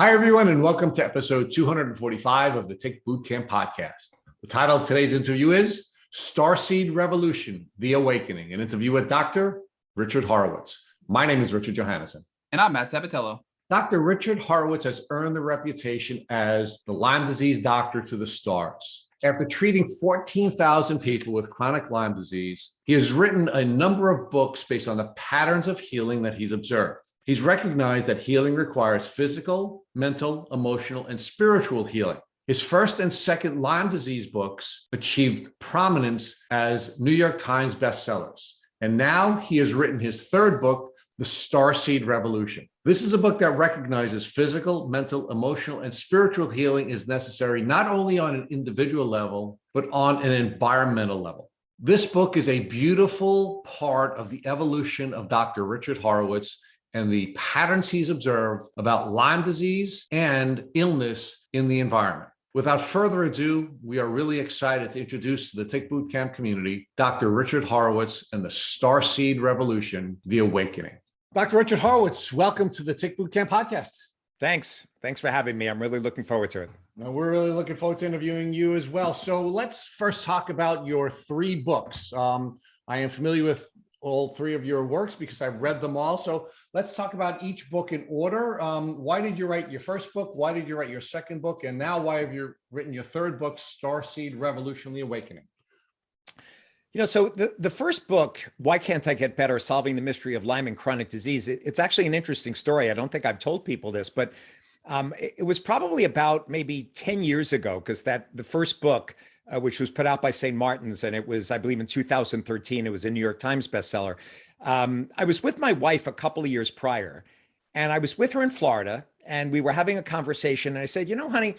Hi, everyone, and welcome to episode 245 of the Tick Bootcamp podcast. The title of today's interview is Starseed Revolution, The Awakening, an interview with Dr. Richard Horowitz. My name is Richard Johannesson. And I'm Matt Sabatello. Dr. Richard Horowitz has earned the reputation as the Lyme disease doctor to the stars. After treating 14,000 people with chronic Lyme disease, he has written a number of books based on the patterns of healing that he's observed. He's recognized that healing requires physical, mental, emotional, and spiritual healing. His first and second Lyme disease books achieved prominence as New York Times bestsellers. And now he has written his third book, The Starseed Revolution. This is a book that recognizes physical, mental, emotional, and spiritual healing is necessary not only on an individual level, but on an environmental level. This book is a beautiful part of the evolution of Dr. Richard Horowitz and the patterns he's observed about Lyme disease and illness in the environment. Without further ado, we are really excited to introduce to the Tick Bootcamp community, Dr. Richard Horowitz and the Starseed Revolution, The Awakening. Dr. Richard Horowitz, welcome to the Tick Bootcamp podcast. Thanks for having me. I'm really looking forward to it. Now, we're really looking forward to interviewing you as well. So let's first talk about your three books. I am familiar with all three of your works because I've read them all. So let's talk about each book in order. Why did you write your first book? Why did you write your second book? And now why have you written your third book, Starseed Revolution, The Awakening? So the first book, Why Can't I Get Better? Solving the Mystery of Lyme and Chronic Disease. It's actually an interesting story. I don't think I've told people this, but it was probably about maybe 10 years ago, because the first book, which was put out by St. Martin's, and it was, I believe, in 2013, it was a New York Times bestseller. I was with my wife a couple of years prior, and I was with her in Florida, and we were having a conversation, and I said, honey,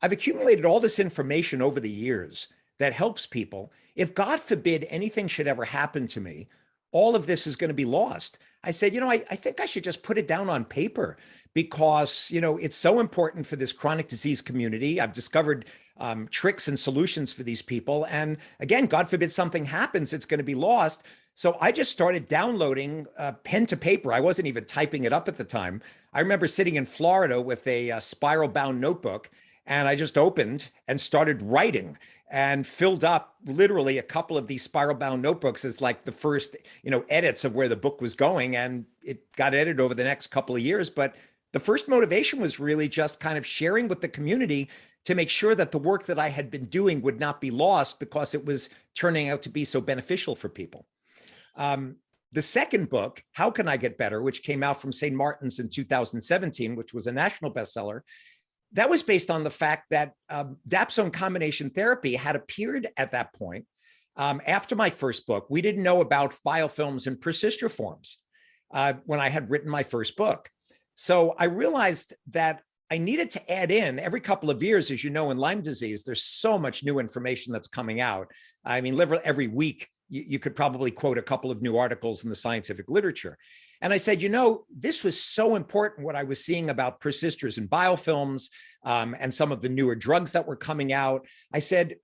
I've accumulated all this information over the years that helps people. If God forbid anything should ever happen to me, all of this is going to be lost. I said, I think I should just put it down on paper because, it's so important for this chronic disease community. I've discovered tricks and solutions for these people. And again, God forbid something happens, it's going to be lost. So I just started downloading pen to paper. I wasn't even typing it up at the time. I remember sitting in Florida with a spiral bound notebook, and I just opened and started writing and filled up literally a couple of these spiral bound notebooks as like the first, edits of where the book was going. And it got edited over the next couple of years. But the first motivation was really just kind of sharing with the community to make sure that the work that I had been doing would not be lost because it was turning out to be so beneficial for people. The second book, How Can I Get Better, which came out from St. Martin's in 2017, which was a national bestseller, that was based on the fact that dapsone combination therapy had appeared at that point. After my first book, we didn't know about biofilms and persistiforms when I had written my first book. So I realized that I needed to add in every couple of years, as you know, in Lyme disease, there's so much new information that's coming out. I mean, literally every week, you could probably quote a couple of new articles in the scientific literature. And I said, this was so important, what I was seeing about persisters and biofilms and some of the newer drugs that were coming out. I said,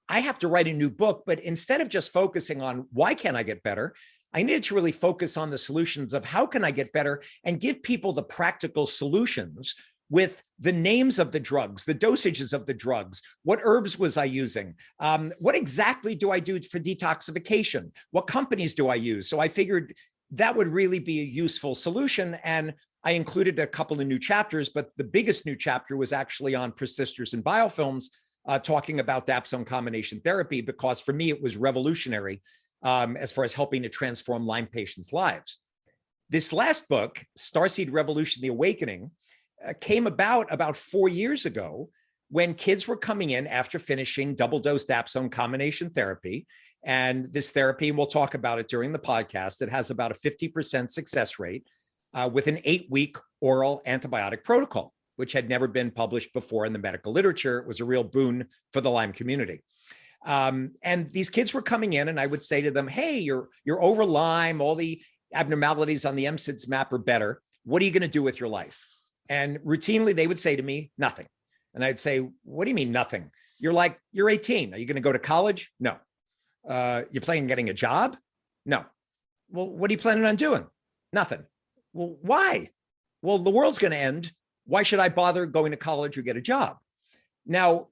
I have to write a new book, but instead of just focusing on why can't I get better, I needed to really focus on the solutions of how can I get better and give people the practical solutions with the names of the drugs, the dosages of the drugs, what herbs was I using, what exactly do I do for detoxification, what companies do I use? So I figured that would really be a useful solution. And I included a couple of new chapters, but the biggest new chapter was actually on persisters and biofilms, talking about dapsone combination therapy, because for me, it was revolutionary as far as helping to transform Lyme patients' lives. This last book, Starseed Revolution, The Awakening, came about 4 years ago when kids were coming in after finishing double-dose dapsone combination therapy. And this therapy, and we'll talk about it during the podcast, it has about a 50% success rate with an 8-week oral antibiotic protocol, which had never been published before in the medical literature. It was a real boon for the Lyme community. And these kids were coming in, and I would say to them, hey, you're over Lyme, all the abnormalities on the MSIDS map are better. What are you going to do with your life? And routinely, they would say to me, nothing. And I'd say, what do you mean nothing? You're 18. Are you going to go to college? No. You planning on getting a job? No. Well, what are you planning on doing? Nothing. Well, why? Well, the world's going to end. why should I bother going to college or get a job? Now,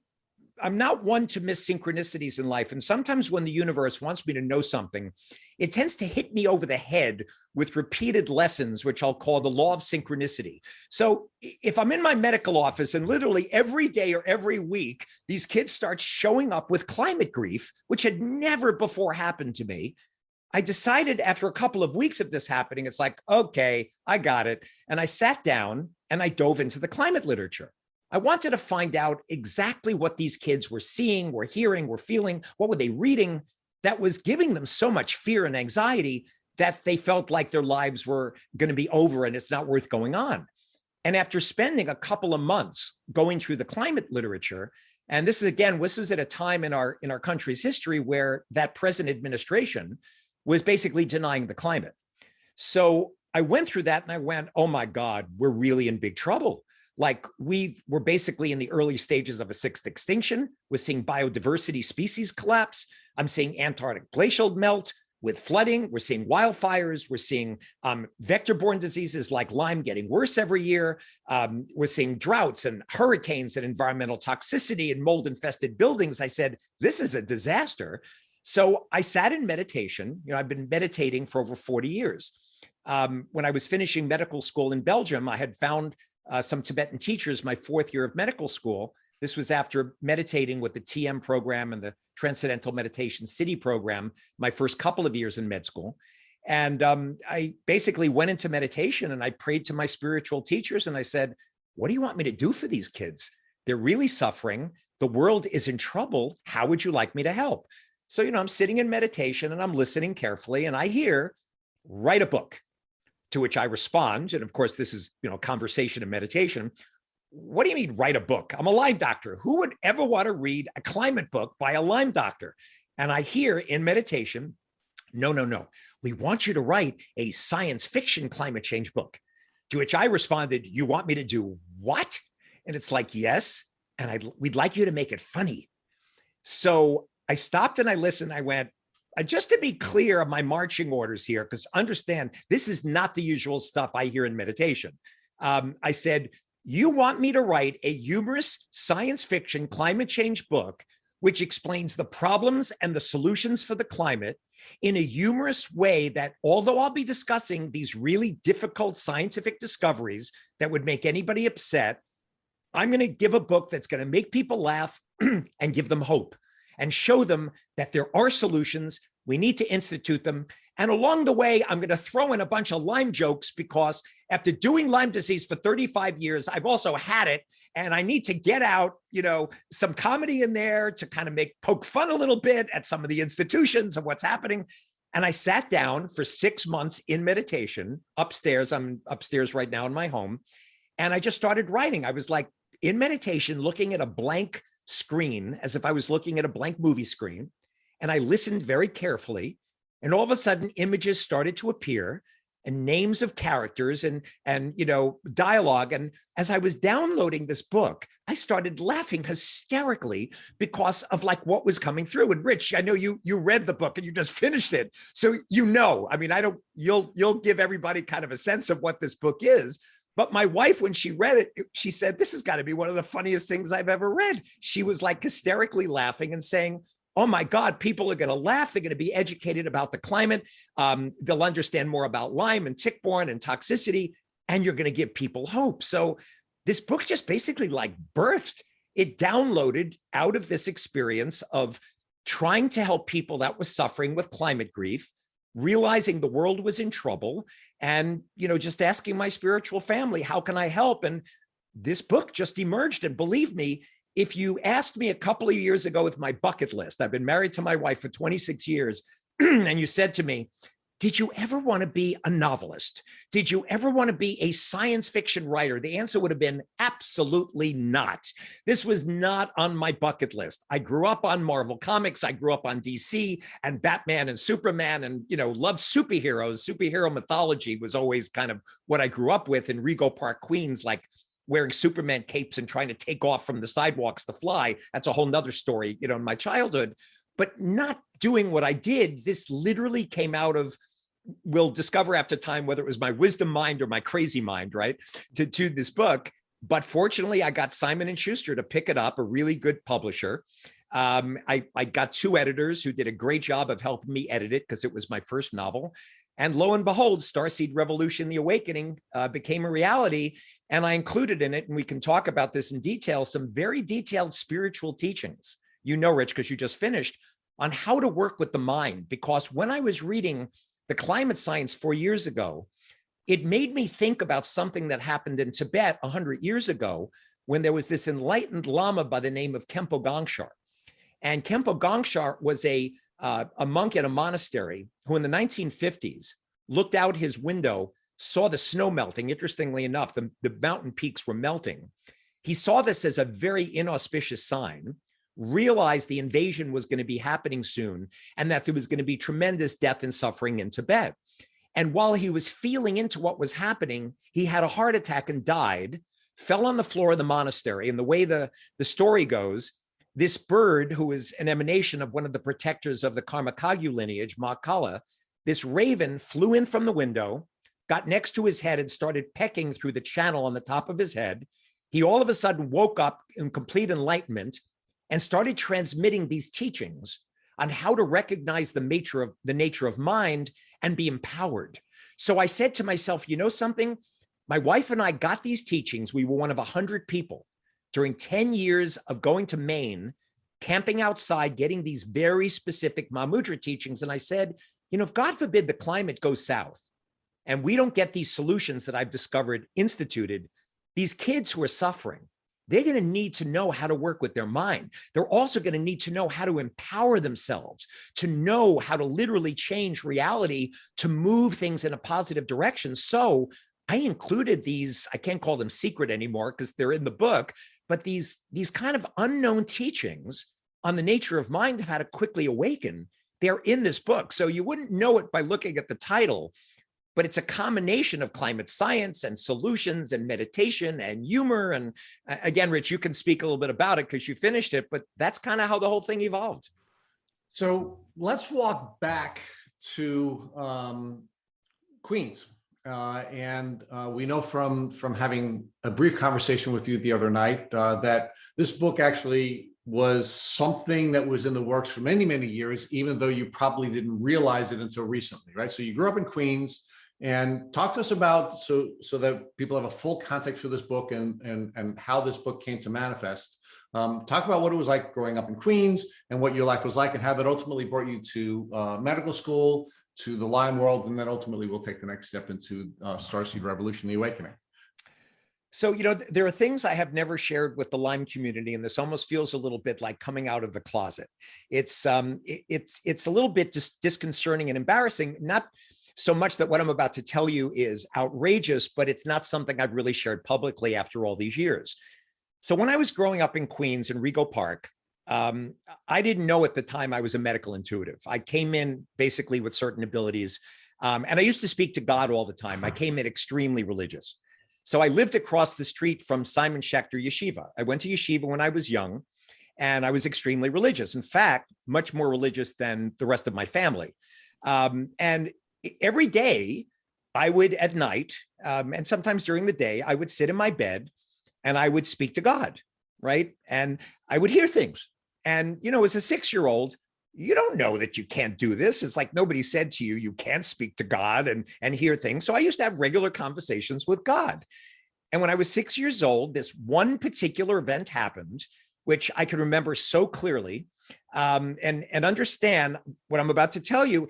I'm not one to miss synchronicities in life. And sometimes when the universe wants me to know something, it tends to hit me over the head with repeated lessons, which I'll call the law of synchronicity. So if I'm in my medical office and literally every day or every week, these kids start showing up with climate grief, which had never before happened to me, I decided after a couple of weeks of this happening, it's like, okay, I got it. And I sat down and I dove into the climate literature. I wanted to find out exactly what these kids were seeing, were hearing, were feeling, what were they reading that was giving them so much fear and anxiety that they felt like their lives were going to be over and it's not worth going on. And after spending a couple of months going through the climate literature, and this was at a time in our country's history where that present administration was basically denying the climate. So I went through that and I went, oh my God, we're really in big trouble. Like we're basically in the early stages of a sixth extinction. We're seeing biodiversity species collapse. I'm seeing Antarctic glacial melt with flooding. We're seeing wildfires. We're seeing vector-borne diseases like Lyme getting worse every year. We're seeing droughts and hurricanes and environmental toxicity and mold-infested buildings. I said, this is a disaster. So I sat in meditation. I've been meditating for over 40 years. When I was finishing medical school in Belgium, I had found some Tibetan teachers my fourth year of medical school. This was after meditating with the TM program and the Transcendental Meditation City program, my first couple of years in med school. And I basically went into meditation and I prayed to my spiritual teachers and I said, what do you want me to do for these kids? They're really suffering. The world is in trouble. How would you like me to help? So, I'm sitting in meditation and I'm listening carefully and I hear, write a book. To which I respond, and of course, this is, conversation and meditation. What do you mean write a book? I'm a Lyme doctor. Who would ever want to read a climate book by a Lyme doctor? And I hear in meditation, no. We want you to write a science fiction climate change book. To which I responded, you want me to do what? And it's like, yes. And we'd like you to make it funny. So I stopped and I listened. I went, just to be clear of my marching orders here, because understand, this is not the usual stuff I hear in meditation. I said, you want me to write a humorous science fiction climate change book, which explains the problems and the solutions for the climate in a humorous way that, although I'll be discussing these really difficult scientific discoveries that would make anybody upset, I'm going to give a book that's going to make people laugh and give them hope. And show them that there are solutions. We need to institute them. And along the way, I'm going to throw in a bunch of Lyme jokes because after doing Lyme disease for 35 years, I've also had it. And I need to get out, some comedy in there to kind of poke fun a little bit at some of the institutions of what's happening. And I sat down for 6 months in meditation upstairs. I'm upstairs right now in my home. And I just started writing. I was like in meditation, looking at a blank screen as if I was looking at a blank movie screen. And I listened very carefully. And all of a sudden images started to appear and names of characters and dialogue. And as I was downloading this book, I started laughing hysterically because of what was coming through. And Rich, I know you read the book and you just finished it. So, you'll give everybody kind of a sense of what this book is. But my wife, when she read it, she said, this has got to be one of the funniest things I've ever read. She was hysterically laughing and saying, oh my God, people are going to laugh. They're going to be educated about the climate. They'll understand more about Lyme and tick-borne and toxicity, and you're going to give people hope. So this book just basically birthed. It downloaded out of this experience of trying to help people that was suffering with climate grief, realizing the world was in trouble, and just asking my spiritual family, how can I help? And this book just emerged. And believe me, if you asked me a couple of years ago with my bucket list, I've been married to my wife for 26 years, and you said to me, did you ever want to be a novelist? Did you ever want to be a science fiction writer? The answer would have been absolutely not. This was not on my bucket list. I grew up on Marvel Comics. I grew up on DC and Batman and Superman and, loved superheroes. Superhero mythology was always kind of what I grew up with in Rego Park, Queens, wearing Superman capes and trying to take off from the sidewalks to fly. That's a whole nother story, in my childhood. But not doing what I did, this literally came out of, we'll discover after time whether it was my wisdom mind or my crazy mind, right? To this book. But fortunately, I got Simon and Schuster to pick it up, a really good publisher. I got two editors who did a great job of helping me edit it because it was my first novel. And lo and behold, Starseed Revolution, The Awakening became a reality. And I included in it, and we can talk about this in detail, some very detailed spiritual teachings, you know, Rich, because you just finished, on how to work with the mind. Because when I was reading the climate science 4 years ago, it made me think about something that happened in Tibet 100 years ago when there was this enlightened Lama by the name of Khenpo Gongshar. And Khenpo Gongshar was a monk at a monastery who in the 1950s looked out his window, saw the snow melting. Interestingly enough, the mountain peaks were melting. He saw this as a very inauspicious sign, realized the invasion was going to be happening soon, and that there was going to be tremendous death and suffering in Tibet. And while he was feeling into what was happening, he had a heart attack and died, fell on the floor of the monastery. And the way the story goes, this bird, who is an emanation of one of the protectors of the Karmakagyu lineage, Ma Kala, this raven flew in from the window, got next to his head and started pecking through the channel on the top of his head. He all of a sudden woke up in complete enlightenment and started transmitting these teachings on how to recognize the nature of mind and be empowered. So I said to myself, you know something? My wife and I got these teachings. We were one of 100 people during 10 years of going to Maine, camping outside, getting these very specific Mahamudra teachings. And I said, you know, if God forbid the climate goes south and we don't get these solutions that I've discovered instituted, these kids who are suffering, they're going to need to know how to work with their mind. They're also going to need to know how to empower themselves, to know how to literally change reality, to move things in a positive direction. So I included these, I can't call them secret anymore because they're in the book, but these kind of unknown teachings on the nature of mind, how to quickly awaken, they're in this book. So you wouldn't know it by looking at the title, but it's a combination of climate science and solutions and meditation and humor. And again, Rich, you can speak a little bit about it because you finished it, but that's kind of how the whole thing evolved. So let's walk back to Queens. We know from having a brief conversation with you the other night that this book actually was something that was in the works for many, many years, even though you probably didn't realize it until recently, right? So you grew up in Queens, and talk to us about, so that people have a full context for this book and how this book came to manifest. Talk about what it was like growing up in Queens and what your life was like and how that ultimately brought you to medical school, to the Lyme world, and then ultimately we'll take the next step into Starseed Revolution, The Awakening. So, you know, there are things I have never shared with the Lyme community, and this almost feels a little bit like coming out of the closet. It's a little bit disconcerting and embarrassing, not so much that what I'm about to tell you is outrageous, but it's not something I've really shared publicly after all these years. So when I was growing up in Queens in Rego Park, I didn't know at the time I was a medical intuitive. I came in basically with certain abilities, and I used to speak to God all the time. I came in extremely religious. So I lived across the street from Simon Schechter Yeshiva. I went to Yeshiva when I was young, and I was extremely religious. In fact, much more religious than the rest of my family. And every day I would at night, and sometimes during the day, I would sit in my bed and I would speak to God, right? And I would hear things. And, you know, as a 6-year-old, you don't know that you can't do this. It's like nobody said to you, you can't speak to God and hear things. So I used to have regular conversations with God. And when I was 6 years old, this one particular event happened, which I can remember so clearly, and understand what I'm about to tell you.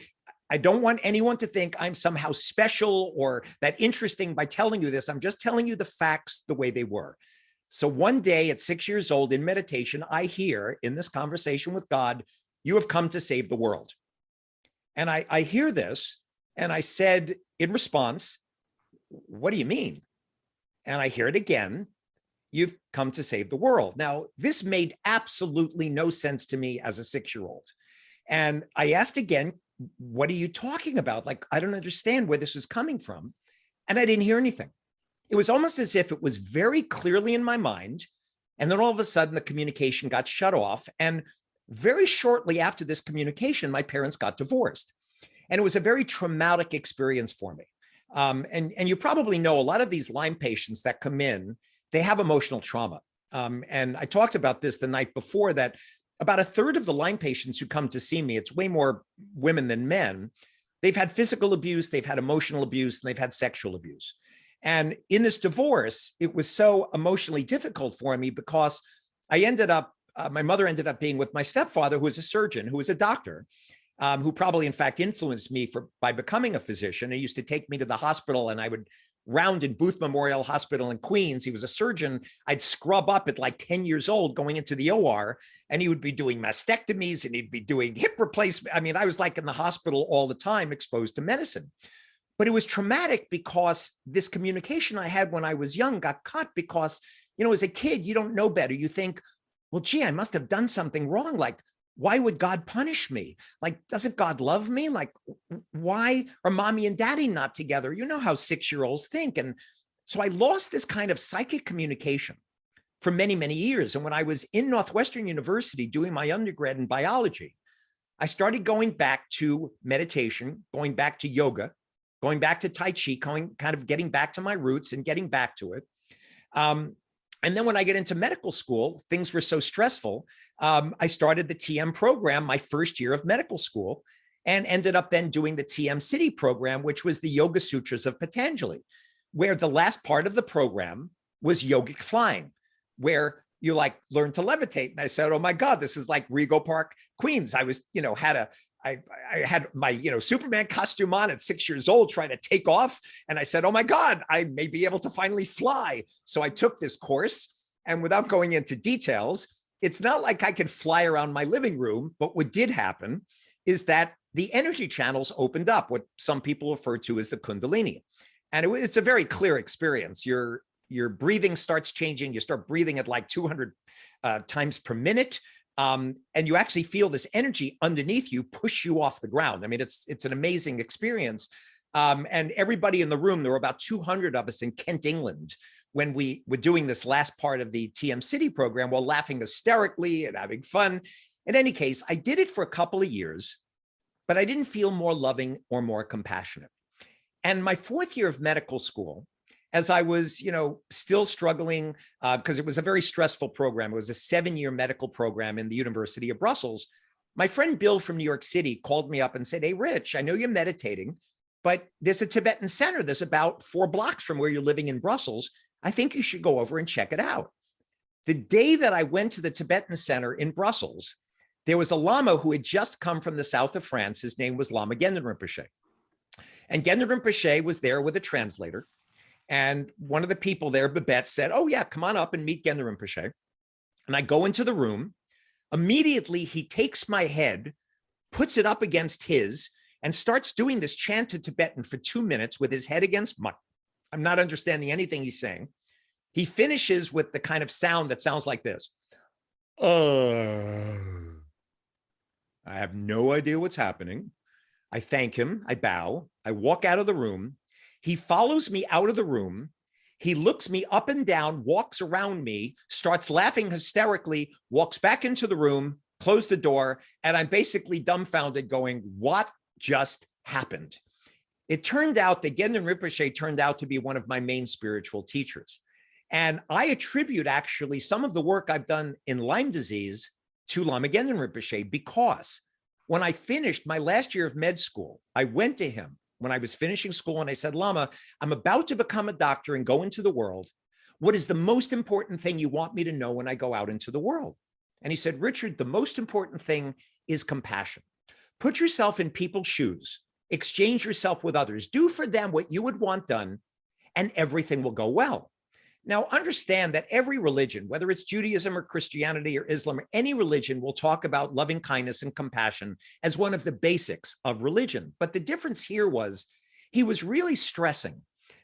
I don't want anyone to think I'm somehow special or that interesting by telling you this. I'm just telling you the facts the way they were. So one day at 6 years old in meditation, I hear in this conversation with God, you have come to save the world. And I hear this and I said in response, what do you mean? And I hear it again, you've come to save the world. Now, this made absolutely no sense to me as a 6-year-old. And I asked again, what are you talking about? Like, I don't understand where this is coming from. And I didn't hear anything. It was almost as if it was very clearly in my mind. And then all of a sudden the communication got shut off. And very shortly after this communication, my parents got divorced. And it was a very traumatic experience for me. And you probably know a lot of these Lyme patients that come in, they have emotional trauma. And I talked about this the night before, that about a third of the Lyme patients who come to see me, it's way more women than men, they've had physical abuse, they've had emotional abuse, and they've had sexual abuse. And in this divorce, it was so emotionally difficult for me because I ended up, my mother ended up being with my stepfather, who was a surgeon, who was a doctor, who probably in fact influenced me by becoming a physician. He used to take me to the hospital, and I would round in Booth Memorial Hospital in Queens. He was a surgeon. I'd scrub up at like 10 years old going into the OR, and he would be doing mastectomies and he'd be doing hip replacement. I mean, I was like in the hospital all the time, exposed to medicine. But it was traumatic because this communication I had when I was young got cut because, you know, as a kid, you don't know better. You think, well, gee, I must have done something wrong. Like, why would God punish me? Like, doesn't God love me? Like, why are mommy and daddy not together? You know how 6-year-olds think. And so I lost this kind of psychic communication for many, many years. And when I was in Northwestern University doing my undergrad in biology, I started going back to meditation, going back to yoga, going back to Tai Chi, kind of getting back to my roots and getting back to it. And then when I get into medical school, things were so stressful. I started the TM program my first year of medical school and ended up then doing the TM City program, which was the Yoga Sutras of Patanjali, where the last part of the program was yogic flying, where you like learn to levitate. And I said, oh my God, this is like Regal Park, Queens. I was, you know, I had my, you know, Superman costume on at 6 years old, trying to take off. And I said, oh my God, I may be able to finally fly. So I took this course, and without going into details, it's not like I could fly around my living room, but what did happen is that the energy channels opened up, what some people refer to as the Kundalini. And it's a very clear experience. Your breathing starts changing. You start breathing at like 200 times per minute. And you actually feel this energy underneath you push you off the ground. I mean, it's an amazing experience. And everybody in the room, there were about 200 of us in Kent, England, when we were doing this last part of the TM City program, while laughing hysterically and having fun. In any case, I did it for a couple of years, but I didn't feel more loving or more compassionate. And my 4th year of medical school, as I was, you know, still struggling, because it was a very stressful program. It was a 7-year medical program in the University of Brussels. My friend Bill from New York City called me up and said, hey, Rich, I know you're meditating, but there's a Tibetan center. There's about 4 blocks from where you're living in Brussels. I think you should go over and check it out. The day that I went to the Tibetan center in Brussels, there was a Lama who had just come from the south of France. His name was Lama Gendon Rinpoche. And Gendon Rinpoche was there with a translator. And one of the people there, Babette, said, oh yeah, come on up and meet Gendon Rinpoche. And I go into the room. Immediately, he takes my head, puts it up against his, and starts doing this chant in Tibetan for 2 minutes with his head against mine. I'm not understanding anything he's saying. He finishes with the kind of sound that sounds like this. I have no idea what's happening. I thank him. I bow. I walk out of the room. He follows me out of the room. He looks me up and down, walks around me, starts laughing hysterically, walks back into the room, closed the door, and I'm basically dumbfounded going, what just happened? It turned out that Gendon Rinpoche turned out to be one of my main spiritual teachers. And I attribute actually some of the work I've done in Lyme disease to Lama Gendon Rinpoche, because when I finished my last year of med school, I went to him when I was finishing school and I said, Lama, I'm about to become a doctor and go into the world. What is the most important thing you want me to know when I go out into the world? And he said, Richard, the most important thing is compassion. Put yourself in people's shoes, exchange yourself with others, do for them what you would want done, and everything will go well. Now, understand that every religion, whether it's Judaism or Christianity or Islam, or any religion, will talk about loving kindness and compassion as one of the basics of religion. But the difference here was he was really stressing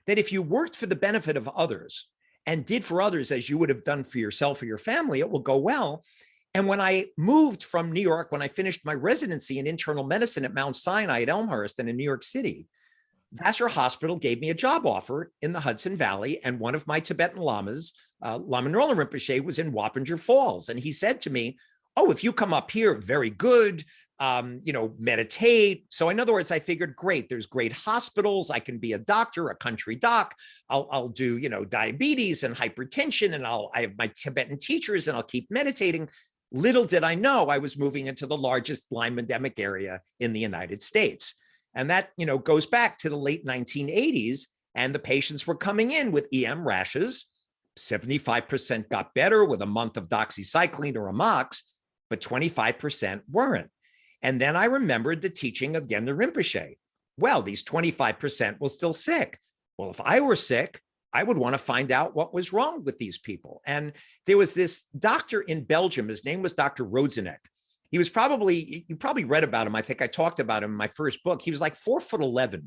that if you worked for the benefit of others and did for others as you would have done for yourself or your family, it will go well. And when I moved from New York, when I finished my residency in internal medicine at Mount Sinai at Elmhurst and in New York City, Vassar Hospital gave me a job offer in the Hudson Valley, and one of my Tibetan lamas, Lama Norla Rinpoche, was in Wappinger Falls. And he said to me, oh, if you come up here, very good. meditate. So in other words, I figured, great, there's great hospitals. I can be a doctor, a country doc. I'll do, diabetes and hypertension, and I have my Tibetan teachers, and I'll keep meditating. Little did I know I was moving into the largest Lyme endemic area in the United States. And that, goes back to the late 1980s. And the patients were coming in with EM rashes. 75% got better with a month of doxycycline or a mox, but 25% weren't. And then I remembered the teaching of Genda Rinpoche. Well, these 25% were still sick. Well, if I were sick, I would want to find out what was wrong with these people. And there was this doctor in Belgium. His name was Dr. Rodzenek. He was you probably read about him. I think I talked about him in my first book. He was like 4'11",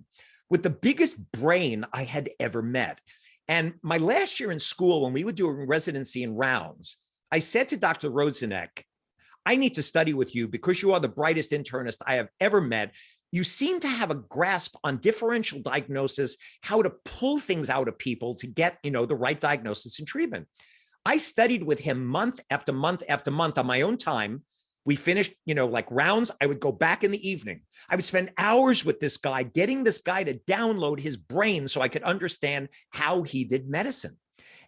with the biggest brain I had ever met. And my last year in school, when we would do a residency in rounds, I said to Dr. Rodzenek, I need to study with you because you are the brightest internist I have ever met. You seem to have a grasp on differential diagnosis, how to pull things out of people to get, the right diagnosis and treatment. I studied with him month after month after month on my own time. We finished, like rounds. I would go back in the evening. I would spend hours with this guy, getting this guy to download his brain so I could understand how he did medicine.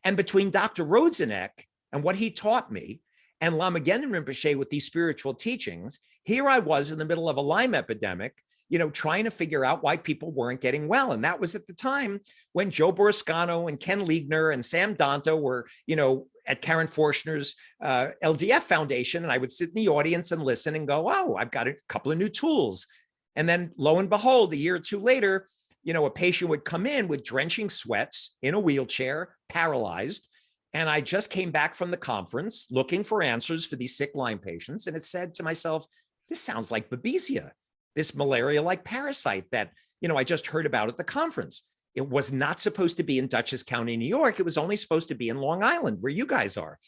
And between Dr. Rodzenek and what he taught me, and Lama Genden Rinpoche with these spiritual teachings, here I was in the middle of a Lyme epidemic, trying to figure out why people weren't getting well. And that was at the time when Joe Borascano and Ken Liegner and Sam Donta were, at Karen Forshner's LDF Foundation. And I would sit in the audience and listen and go, oh, I've got a couple of new tools. And then lo and behold, a year or two later, a patient would come in with drenching sweats in a wheelchair, paralyzed. And I just came back from the conference looking for answers for these sick Lyme patients. And it said to myself, this sounds like Babesia, this malaria-like parasite that, I just heard about at the conference. It was not supposed to be in Dutchess County, New York. It was only supposed to be in Long Island, where you guys are.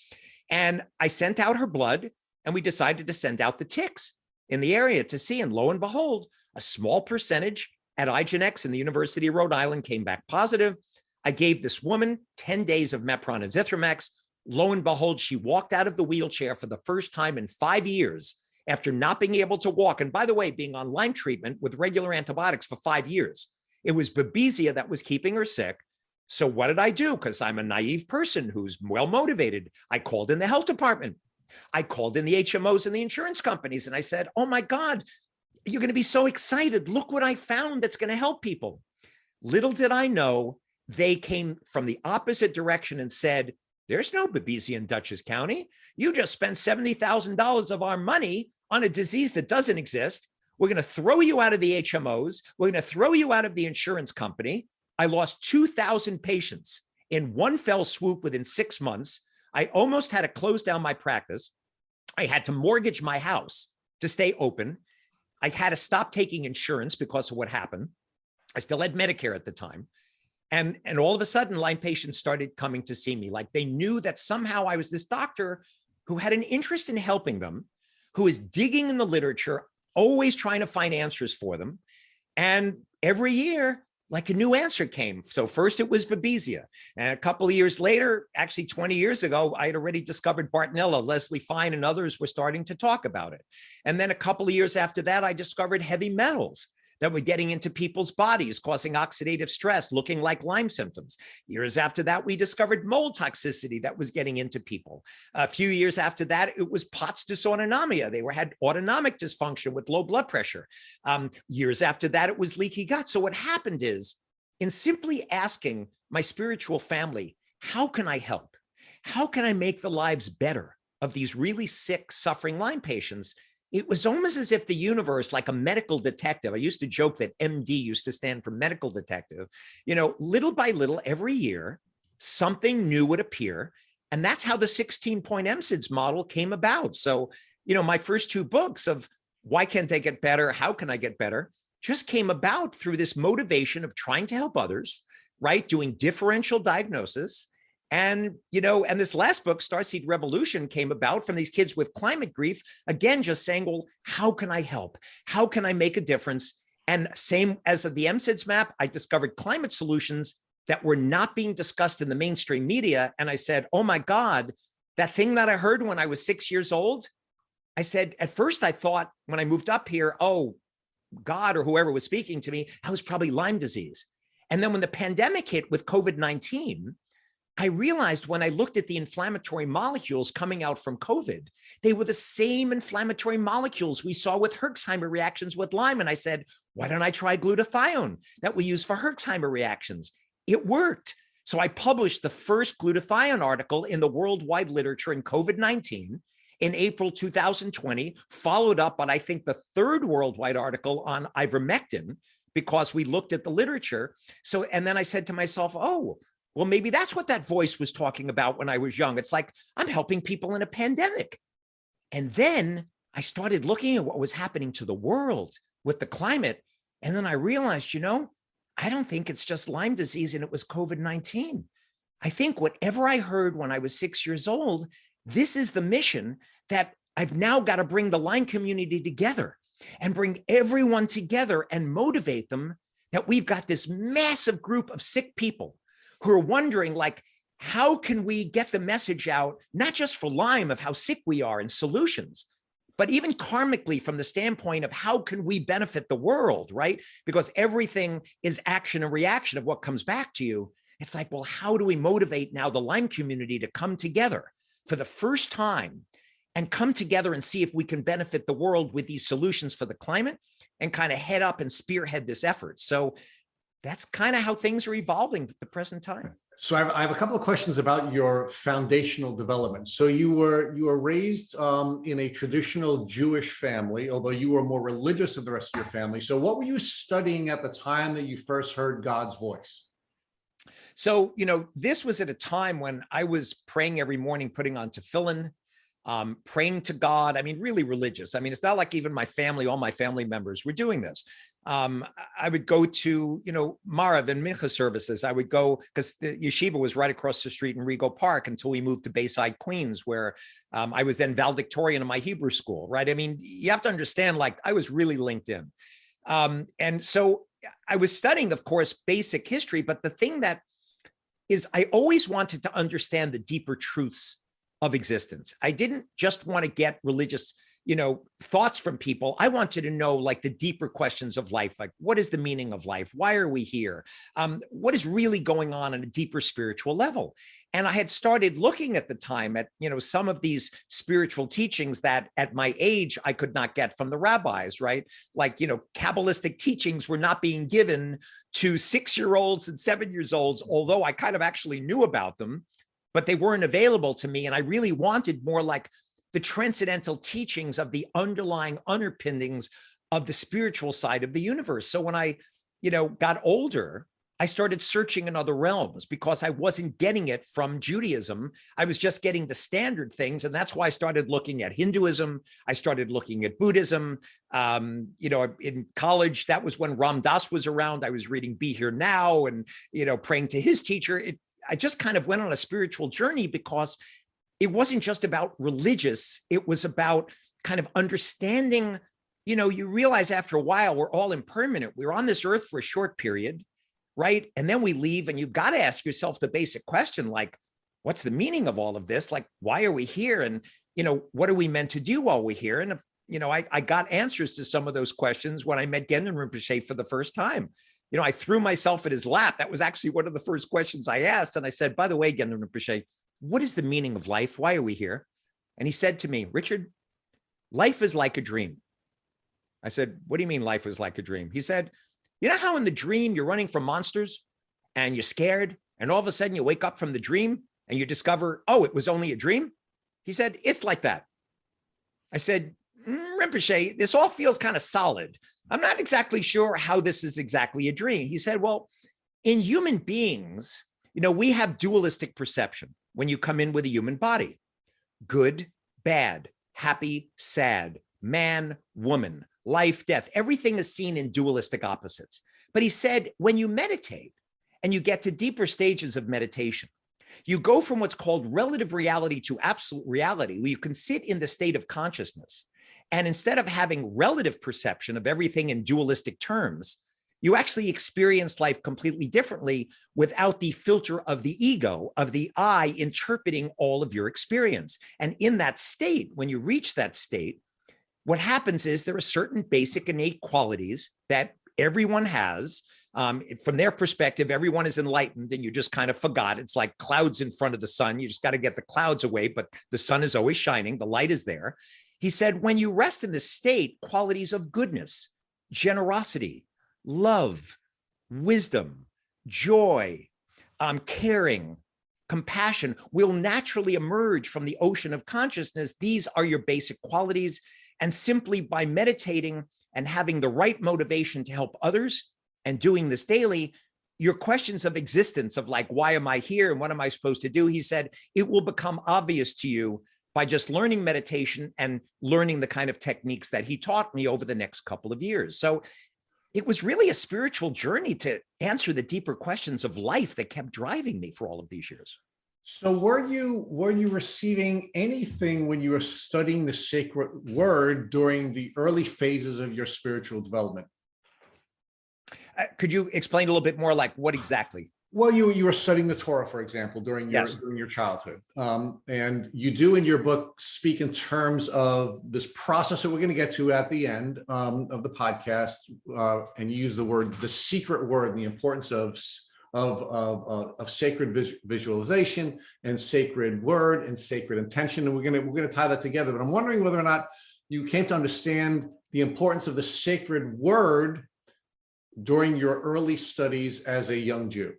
And I sent out her blood, and we decided to send out the ticks in the area to see. And lo and behold, a small percentage at IGNX in the University of Rhode Island came back positive. I gave this woman 10 days of Mepron and Zithromax. Lo and behold, she walked out of the wheelchair for the first time in 5 years after not being able to walk. And by the way, being on Lyme treatment with regular antibiotics for 5 years. It was Babesia that was keeping her sick. So what did I do? Because I'm a naive person who's well-motivated. I called in the health department. I called in the HMOs and the insurance companies. And I said, oh my God, you're going to be so excited. Look what I found that's going to help people. Little did I know, they came from the opposite direction and said, there's no Babesia in Dutchess County. You just spent $70,000 of our money on a disease that doesn't exist. We're going to throw you out of the HMOs. We're going to throw you out of the insurance company. I lost 2,000 patients in one fell swoop within 6 months. I almost had to close down my practice. I had to mortgage my house to stay open. I had to stop taking insurance because of what happened. I still had Medicare at the time. And all of a sudden, Lyme patients started coming to see me. Like they knew that somehow I was this doctor who had an interest in helping them, who is digging in the literature, always trying to find answers for them. And every year, like a new answer came. So first it was Babesia. And a couple of years later, actually 20 years ago, I had already discovered Bartonella. Leslie Fine and others were starting to talk about it. And then a couple of years after that, I discovered heavy metals that were getting into people's bodies, causing oxidative stress, looking like Lyme symptoms. Years after that, we discovered mold toxicity that was getting into people. A few years after that, it was POTS dysautonomia. They had autonomic dysfunction with low blood pressure. Years after that, it was leaky gut. So what happened is, in simply asking my spiritual family, how can I help? How can I make the lives better of these really sick, suffering Lyme patients? It was almost as if the universe, like a medical detective, I used to joke that MD used to stand for medical detective, little by little, every year, something new would appear. And that's how the 16-point MSIDS model came about. So, my first 2 books of Why Can't I Get Better? How Can I Get Better? Just came about through this motivation of trying to help others, right? Doing differential diagnosis. And, and this last book, Starseed Revolution, came about from these kids with climate grief, again, just saying, well, how can I help? How can I make a difference? And same as the MSIDS map, I discovered climate solutions that were not being discussed in the mainstream media. And I said, oh my God, that thing that I heard when I was 6 years old, I said, at first I thought when I moved up here, oh, God or whoever was speaking to me, I was probably Lyme disease. And then when the pandemic hit with COVID-19, I realized when I looked at the inflammatory molecules coming out from COVID, they were the same inflammatory molecules we saw with Herxheimer reactions with Lyme. And I said, why don't I try glutathione that we use for Herxheimer reactions? It worked. So I published the first glutathione article in the worldwide literature in COVID-19 in April 2020, followed up on, I think, the third worldwide article on ivermectin, because we looked at the literature. So, and then I said to myself, oh, well, maybe that's what that voice was talking about when I was young. It's like, I'm helping people in a pandemic. And then I started looking at what was happening to the world with the climate. And then I realized, I don't think it's just Lyme disease and it was COVID-19. I think whatever I heard when I was 6 years old, this is the mission that I've now got to bring the Lyme community together and bring everyone together and motivate them that we've got this massive group of sick people who are wondering, like, how can we get the message out, not just for Lyme of how sick we are and solutions, but even karmically from the standpoint of how can we benefit the world, right? Because everything is action and reaction of what comes back to you. It's like, well, how do we motivate now the Lyme community to come together for the first time and come together and see if we can benefit the world with these solutions for the climate and kind of head up and spearhead this effort? So that's kind of how things are evolving at the present time. So I have a couple of questions about your foundational development. So you were raised in a traditional Jewish family, although you were more religious than the rest of your family. So what were you studying at the time that you first heard God's voice? So, this was at a time when I was praying every morning, putting on tefillin, praying to God. I mean, really religious. I mean, it's not like even my family, all my family members were doing this. I would go to, Marav and Mincha services. I would go because the yeshiva was right across the street in Rego Park until we moved to Bayside, Queens, where I was then valedictorian in my Hebrew school, right? I mean, you have to understand, like, I was really linked in. And so I was studying, of course, basic history, but the thing that is I always wanted to understand the deeper truths of existence. I didn't just want to get religious, thoughts from people. I wanted to know, like, the deeper questions of life, like, what is the meaning of life? Why are we here? What is really going on a deeper spiritual level? And I had started looking at the time at, some of these spiritual teachings that at my age, I could not get from the rabbis, right? Like, Kabbalistic teachings were not being given to 6-year-olds and 7-year-olds, although I kind of actually knew about them, but they weren't available to me. And I really wanted more like the transcendental teachings of the underlying underpinnings of the spiritual side of the universe. So when I, got older, I started searching in other realms because I wasn't getting it from Judaism. I was just getting the standard things. And that's why I started looking at Hinduism. I started looking at Buddhism. In college, that was when Ram Dass was around. I was reading Be Here Now and, praying to his teacher. I just kind of went on a spiritual journey because it wasn't just about religious. It was about kind of understanding, you realize after a while, we're all impermanent. We're on this earth for a short period, right? And then we leave, and you've got to ask yourself the basic question, like, what's the meaning of all of this? Like, why are we here? And, what are we meant to do while we're here? And, I got answers to some of those questions when I met Gendon Rinpoche for the first time. I threw myself at his lap. That was actually one of the first questions I asked. And I said, by the way, Gendon Rinpoche, what is the meaning of life? Why are we here? And he said to me, Richard, life is like a dream. I said, what do you mean life is like a dream? He said, you know how in the dream you're running from monsters and you're scared and all of a sudden you wake up from the dream and you discover, oh, it was only a dream? He said, it's like that. I said, Rinpoche, this all feels kind of solid. I'm not exactly sure how this is exactly a dream. He said, well, in human beings, we have dualistic perception when you come in with a human body. Good, bad, happy, sad, man, woman, life, death. Everything is seen in dualistic opposites. But he said, when you meditate and you get to deeper stages of meditation, you go from what's called relative reality to absolute reality, where you can sit in the state of consciousness. And instead of having relative perception of everything in dualistic terms, you actually experience life completely differently without the filter of the ego, of the I interpreting all of your experience. And in that state, when you reach that state, what happens is there are certain basic innate qualities that everyone has. From their perspective, everyone is enlightened and you just kind of forgot. It's like clouds in front of the sun. You just got to get the clouds away, but the sun is always shining. The light is there. He said, when you rest in this state, qualities of goodness, generosity, love, wisdom, joy, caring, compassion will naturally emerge from the ocean of consciousness. These are your basic qualities. And simply by meditating and having the right motivation to help others and doing this daily, your questions of existence of like, why am I here and what am I supposed to do? He said, it will become obvious to you by just learning meditation and learning the kind of techniques that he taught me over the next couple of years. So it was really a spiritual journey to answer the deeper questions of life that kept driving me for all of these years. So were you receiving anything when you were studying the sacred word during the early phases of your spiritual development? Could you explain a little bit more, like what exactly? Well, you were studying the Torah, for example, during your childhood, and you do in your book speak in terms of this process that we're going to get to at the end of the podcast, and you use the secret word, and the importance of sacred visualization and sacred word and sacred intention, and we're going to tie that together. But I'm wondering whether or not you came to understand the importance of the sacred word during your early studies as a young Jew.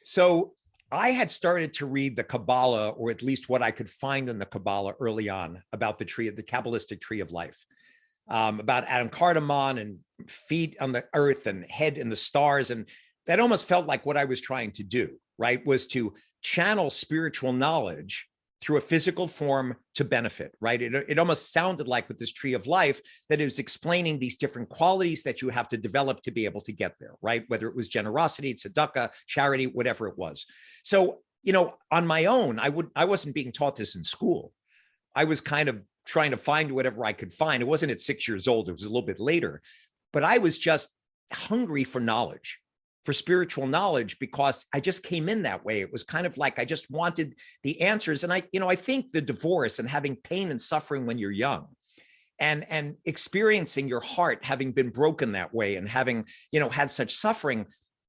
So I had started to read the Kabbalah, or at least what I could find in the Kabbalah early on, about the Kabbalistic tree of life, about Adam Cardamon and feet on the earth and head in the stars. And that almost felt like what I was trying to do, right? Was to channel spiritual knowledge through a physical form to benefit, right? It almost sounded like with this tree of life that it was explaining these different qualities that you have to develop to be able to get there, right? Whether it was generosity, tzedakah, charity, whatever it was. So, on my own, I wasn't being taught this in school. I was kind of trying to find whatever I could find. It wasn't at 6 years old. It was a little bit later, but I was just hungry for knowledge, for spiritual knowledge, because I just came in that way. It was kind of like I just wanted the answers. And I think the divorce and having pain and suffering when you're young and experiencing your heart having been broken that way and having, had such suffering,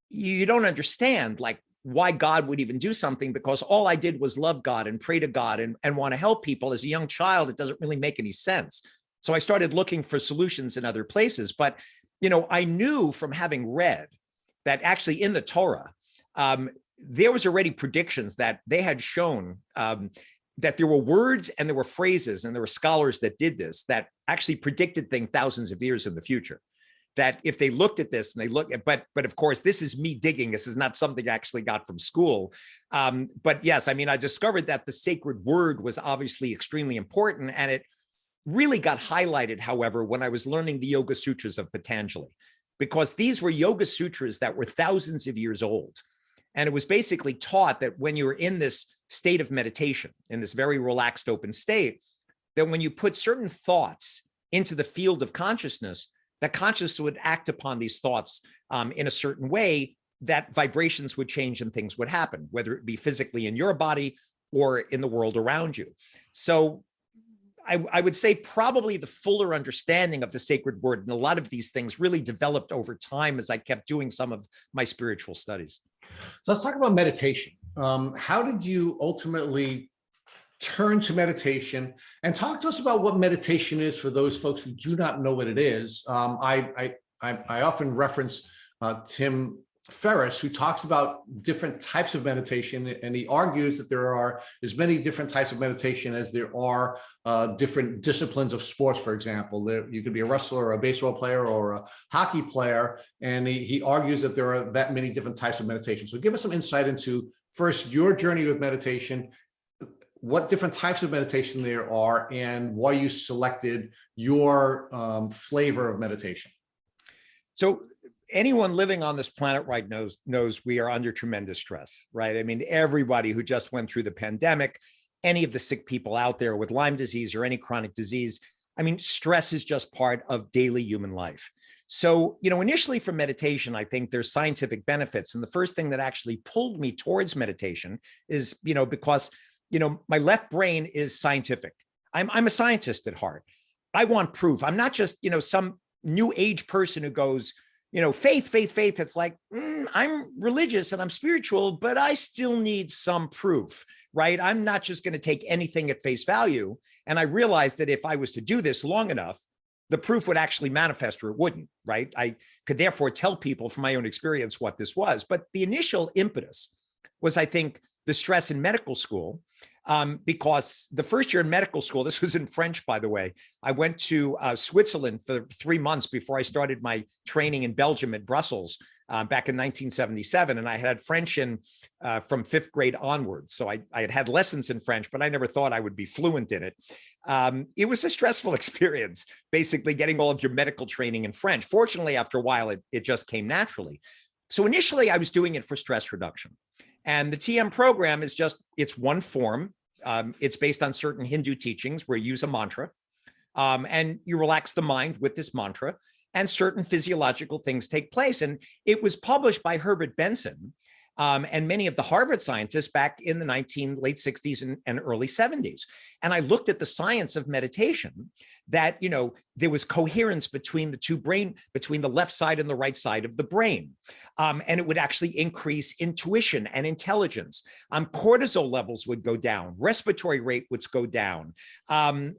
you don't understand like why God would even do something, because all I did was love God and pray to God and want to help people. As a young child, it doesn't really make any sense. So I started looking for solutions in other places. But, I knew from having read that actually in the Torah, there was already predictions that they had shown that there were words and there were phrases, and there were scholars that did this, that actually predicted things thousands of years in the future. That if they looked at this and they look at, but of course, this is me digging. This is not something I actually got from school. But yes, I discovered that the sacred word was obviously extremely important. And it really got highlighted, however, when I was learning the Yoga Sutras of Patanjali, because these were Yoga Sutras that were thousands of years old. And it was basically taught that when you're in this state of meditation, in this very relaxed, open state, that when you put certain thoughts into the field of consciousness, that consciousness would act upon these thoughts in a certain way, that vibrations would change and things would happen, whether it be physically in your body or in the world around you. So I would say probably the fuller understanding of the sacred word and a lot of these things really developed over time as I kept doing some of my spiritual studies. So let's talk about meditation. How did you ultimately turn to meditation, and talk to us about what meditation is for those folks who do not know what it is? I often reference Tim Ferriss, who talks about different types of meditation, and he argues that there are as many different types of meditation as there are different disciplines of sports. For example, you could be a wrestler or a baseball player or a hockey player, and he argues that there are that many different types of meditation. So give us some insight into, first, your journey with meditation, what different types of meditation there are, and why you selected your flavor of meditation. So anyone living on this planet right knows we are under tremendous stress, right? Everybody who just went through the pandemic, any of the sick people out there with Lyme disease or any chronic disease, stress is just part of daily human life. So, initially for meditation, I think there's scientific benefits. And the first thing that actually pulled me towards meditation is, because, my left brain is scientific. I'm a scientist at heart. I want proof. I'm not just, some new age person who goes, faith, faith, faith. It's like, I'm religious and I'm spiritual, but I still need some proof, right? I'm not just going to take anything at face value. And I realized that if I was to do this long enough, the proof would actually manifest or it wouldn't, right? I could therefore tell people from my own experience what this was. But the initial impetus was, I think, the stress in medical school, because the first year in medical school, this was in French, by the way, I went to Switzerland for 3 months before I started my training in Belgium at Brussels back in 1977. And I had French from 5th grade onwards. So I had lessons in French, but I never thought I would be fluent in it. It was a stressful experience, basically getting all of your medical training in French. Fortunately, after a while, it just came naturally. So initially, I was doing it for stress reduction. And the TM program is it's one form. It's based on certain Hindu teachings where you use a mantra and you relax the mind with this mantra, and certain physiological things take place. And it was published by Herbert Benson and many of the Harvard scientists back in the late 60s and early 70s. And I looked at the science of meditation, that, there was coherence between between the left side and the right side of the brain. And it would actually increase intuition and intelligence. Cortisol levels would go down. Respiratory rate would go down.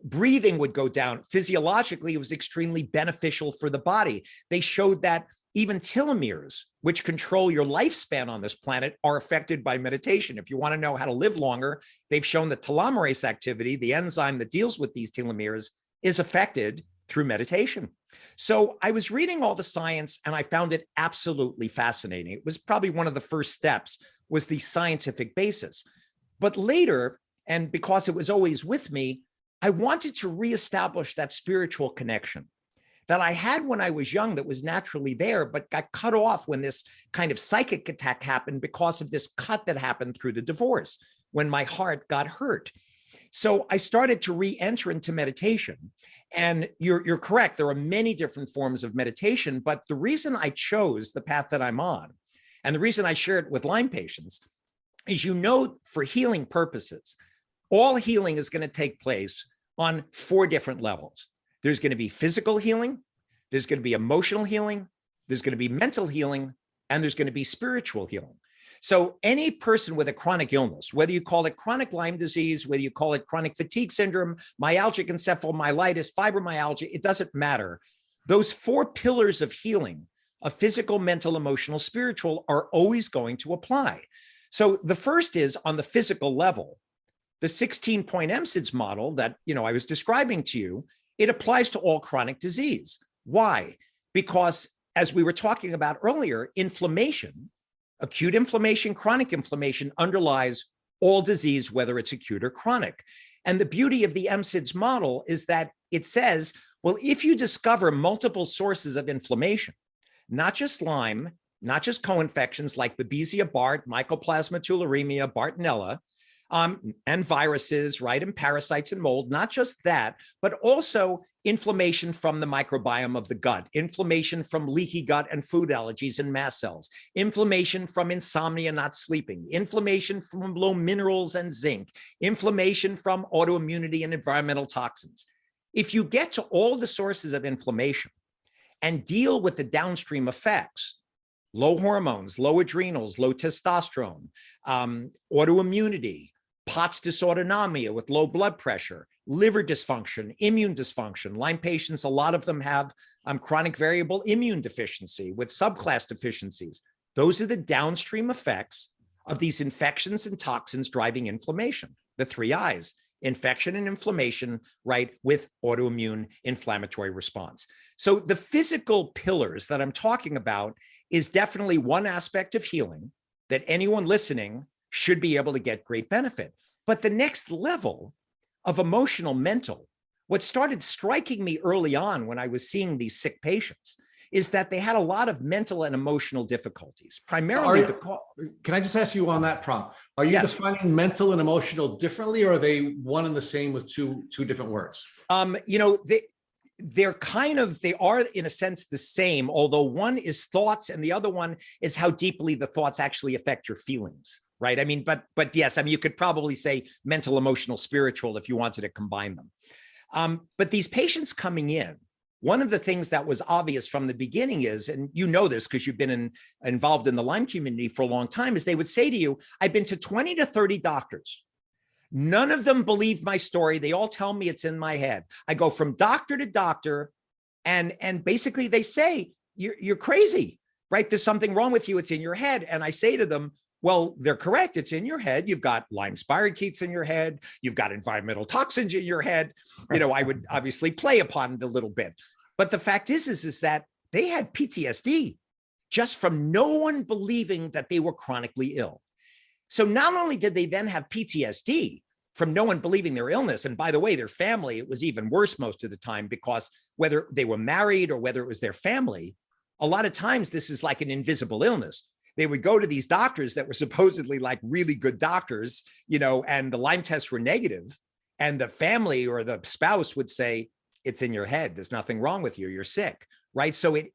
Breathing would go down. Physiologically, it was extremely beneficial for the body. They showed that even telomeres, which control your lifespan on this planet, are affected by meditation. If you want to know how to live longer, they've shown that telomerase activity, the enzyme that deals with these telomeres, is affected through meditation. So I was reading all the science and I found it absolutely fascinating. It was probably one of the first steps, was the scientific basis. But later, and because it was always with me, I wanted to reestablish that spiritual connection that I had when I was young, that was naturally there, but got cut off when this kind of psychic attack happened because of this cut that happened through the divorce, when my heart got hurt. So I started to re-enter into meditation. And you're correct, there are many different forms of meditation, but the reason I chose the path that I'm on, and the reason I share it with Lyme patients, is, for healing purposes, all healing is going to take place on 4 different levels. There's going to be physical healing, there's going to be emotional healing, there's going to be mental healing, and there's going to be spiritual healing. So any person with a chronic illness, whether you call it chronic Lyme disease, whether you call it chronic fatigue syndrome, myalgic encephalomyelitis, fibromyalgia, it doesn't matter. Those 4 pillars of healing, of physical, mental, emotional, spiritual, are always going to apply. So the first is on the physical level. The 16-point MSIDS model that I was describing to you, it applies to all chronic disease. Why? Because, as we were talking about earlier, inflammation, acute inflammation, chronic inflammation, underlies all disease, whether it's acute or chronic. And the beauty of the MSIDS model is that it says, well, if you discover multiple sources of inflammation, not just Lyme, not just co-infections like Babesia Bart, Mycoplasma tularemia, Bartonella, and viruses, right, and parasites and mold, not just that, but also inflammation from the microbiome of the gut, inflammation from leaky gut and food allergies and mast cells, inflammation from insomnia, not sleeping, inflammation from low minerals and zinc, inflammation from autoimmunity and environmental toxins. If you get to all the sources of inflammation and deal with the downstream effects, low hormones, low adrenals, low testosterone, autoimmunity, POTS dysautonomia with low blood pressure, liver dysfunction, immune dysfunction. Lyme patients, a lot of them have chronic variable immune deficiency with subclass deficiencies. Those are the downstream effects of these infections and toxins driving inflammation. The 3 I's, infection and inflammation, right, with autoimmune inflammatory response. So the physical pillars that I'm talking about is definitely one aspect of healing that anyone listening should be able to get great benefit. But the next level of emotional, mental, what started striking me early on when I was seeing these sick patients is that they had a lot of mental and emotional difficulties, primarily. Can I just ask you on that prompt? Are you defining mental and emotional differently, or are they one and the same with two different words? They are in a sense the same, although one is thoughts and the other one is how deeply the thoughts actually affect your feelings, right? But yes, you could probably say mental, emotional, spiritual if you wanted to combine them. But these patients coming in, one of the things that was obvious from the beginning is, and you know this because you've been involved in the Lyme community for a long time, is they would say to you, I've been to 20 to 30 doctors. None of them believe my story. They all tell me it's in my head. I go from doctor to doctor, and basically they say, you're crazy, right? There's something wrong with you. It's in your head. And I say to them, well, they're correct. It's in your head. You've got Lyme spirochetes in your head. You've got environmental toxins in your head. I would obviously play upon it a little bit. But the fact is that they had PTSD just from no one believing that they were chronically ill. So not only did they then have PTSD from no one believing their illness, and by the way, their family, it was even worse most of the time, because whether they were married or whether it was their family, a lot of times this is like an invisible illness. They would go to these doctors that were supposedly like really good doctors, and the Lyme tests were negative, and the family or the spouse would say, it's in your head. There's nothing wrong with you. You're sick, right? So it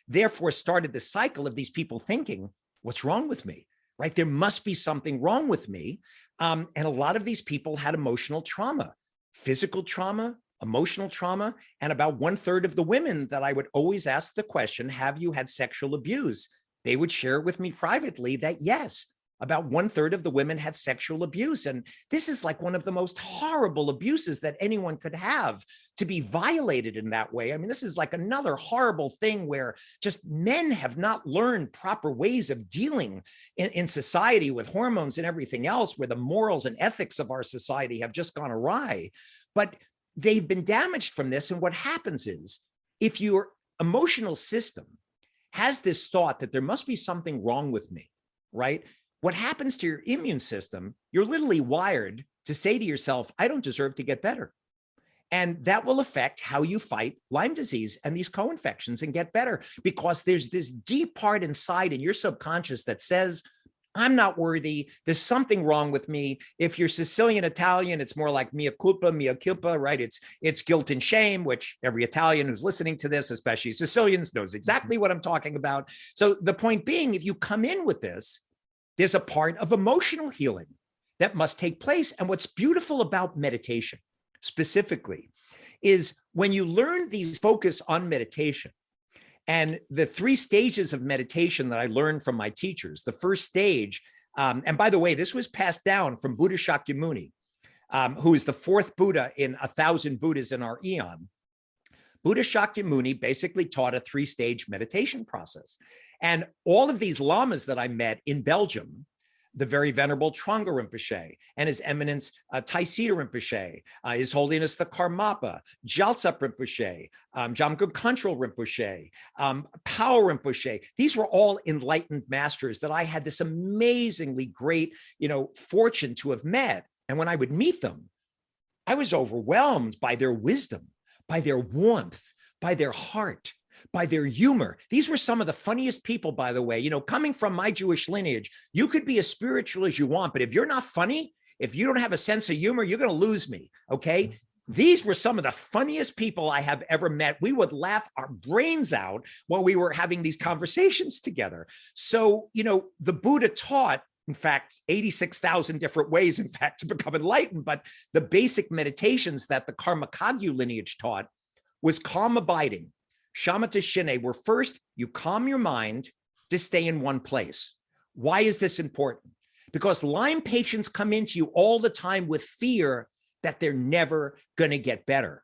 therefore started the cycle of these people thinking, what's wrong with me, right? There must be something wrong with me. And a lot of these people had emotional trauma, physical trauma, emotional trauma. And about 1/3 of the women that I would always ask the question, have you had sexual abuse? They would share with me privately that yes, about 1/3 of the women had sexual abuse. And this is like one of the most horrible abuses that anyone could have, to be violated in that way. I mean, this is like another horrible thing where just men have not learned proper ways of dealing in society with hormones and everything else, where the morals and ethics of our society have just gone awry. But they've been damaged from this. And what happens is, if your emotional system has this thought that there must be something wrong with me, right? What happens to your immune system, you're literally wired to say to yourself, I don't deserve to get better. And that will affect how you fight Lyme disease and these co-infections and get better, because there's this deep part inside in your subconscious that says, I'm not worthy. There's something wrong with me. If you're Sicilian Italian, it's more like mea culpa, right? It's guilt and shame, which every Italian who's listening to this, especially Sicilians, knows exactly what I'm talking about. So the point being, if you come in with this, there's a part of emotional healing that must take place. And what's beautiful about meditation specifically is when you learn these focus on meditation, and the 3 stages of meditation that I learned from my teachers. The first stage, and by the way, this was passed down from Buddha Shakyamuni, who is the 4th Buddha in 1,000 Buddhas in our eon. Buddha Shakyamuni basically taught a 3-stage meditation process. And all of these lamas that I met in Belgium, the very venerable Trungpa Rinpoche and His Eminence Taisita Rinpoche, His Holiness the Karmapa, Gyaltsab Rinpoche, Jamgub Khantrul Rinpoche, Pao Rinpoche. These were all enlightened masters that I had this amazingly great, fortune to have met. And when I would meet them, I was overwhelmed by their wisdom, by their warmth, by their heart, by their humor. These were some of the funniest people, by the way. Coming from my Jewish lineage, you could be as spiritual as you want, but if you're not funny, if you don't have a sense of humor, you're going to lose me. Okay. These were some of the funniest people I have ever met. We would laugh our brains out while we were having these conversations together. So, the Buddha taught, in fact, 86,000 different ways, in fact, to become enlightened. But the basic meditations that the Karmakagyu lineage taught was calm abiding, shamatha shine, where first you calm your mind to stay in one place. Why is this important? Because Lyme patients come into you all the time with fear that they're never going to get better.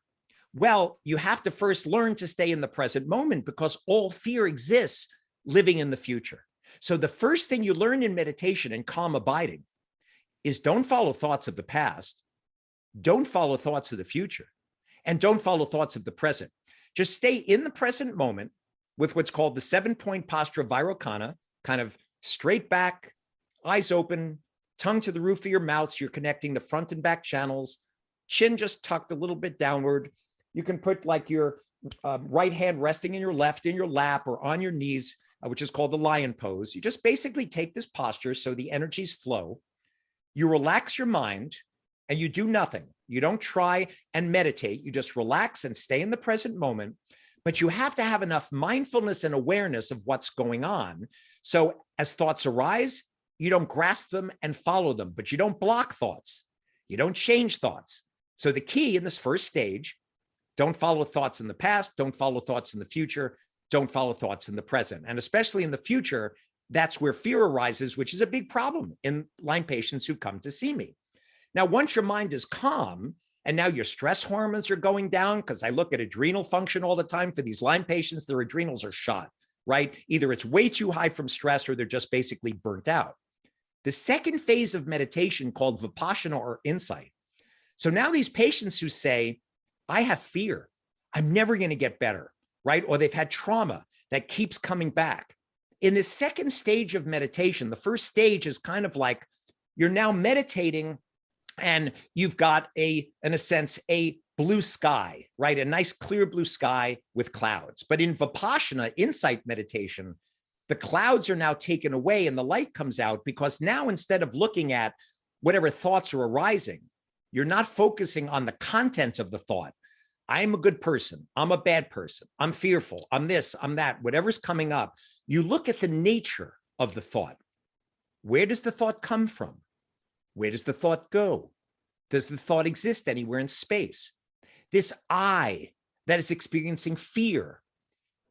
Well, you have to first learn to stay in the present moment, because all fear exists living in the future. So the first thing you learn in meditation and calm abiding is don't follow thoughts of the past, don't follow thoughts of the future, and don't follow thoughts of the present. Just stay in the present moment with what's called the 7-point posture of Vairocana, kind of straight back, eyes open, tongue to the roof of your mouth. So you're connecting the front and back channels, chin just tucked a little bit downward. You can put like your right hand resting in your left in your lap or on your knees, which is called the lion pose. You just basically take this posture so the energies flow. You relax your mind and you do nothing. You don't try and meditate. You just relax and stay in the present moment. But you have to have enough mindfulness and awareness of what's going on. So as thoughts arise, you don't grasp them and follow them, but you don't block thoughts. You don't change thoughts. So the key in this first stage, don't follow thoughts in the past, don't follow thoughts in the future, don't follow thoughts in the present. And especially in the future, that's where fear arises, which is a big problem in Lyme patients who come to see me. Now, once your mind is calm, and now your stress hormones are going down, because I look at adrenal function all the time for these Lyme patients, their adrenals are shot, right? Either it's way too high from stress or they're just basically burnt out. The second phase of meditation, called Vipassana or insight. So now these patients who say, I have fear, I'm never going to get better, right? Or they've had trauma that keeps coming back. In this second stage of meditation, the first stage is kind of like you're now meditating and you've got in a sense, a blue sky, right? A nice clear blue sky with clouds. But in Vipassana, insight meditation, the clouds are now taken away and the light comes out, because now instead of looking at whatever thoughts are arising, you're not focusing on the content of the thought. I'm a good person. I'm a bad person. I'm fearful. I'm this, I'm that, whatever's coming up. You look at the nature of the thought. Where does the thought come from? Where does the thought go? Does the thought exist anywhere in space? This I that is experiencing fear,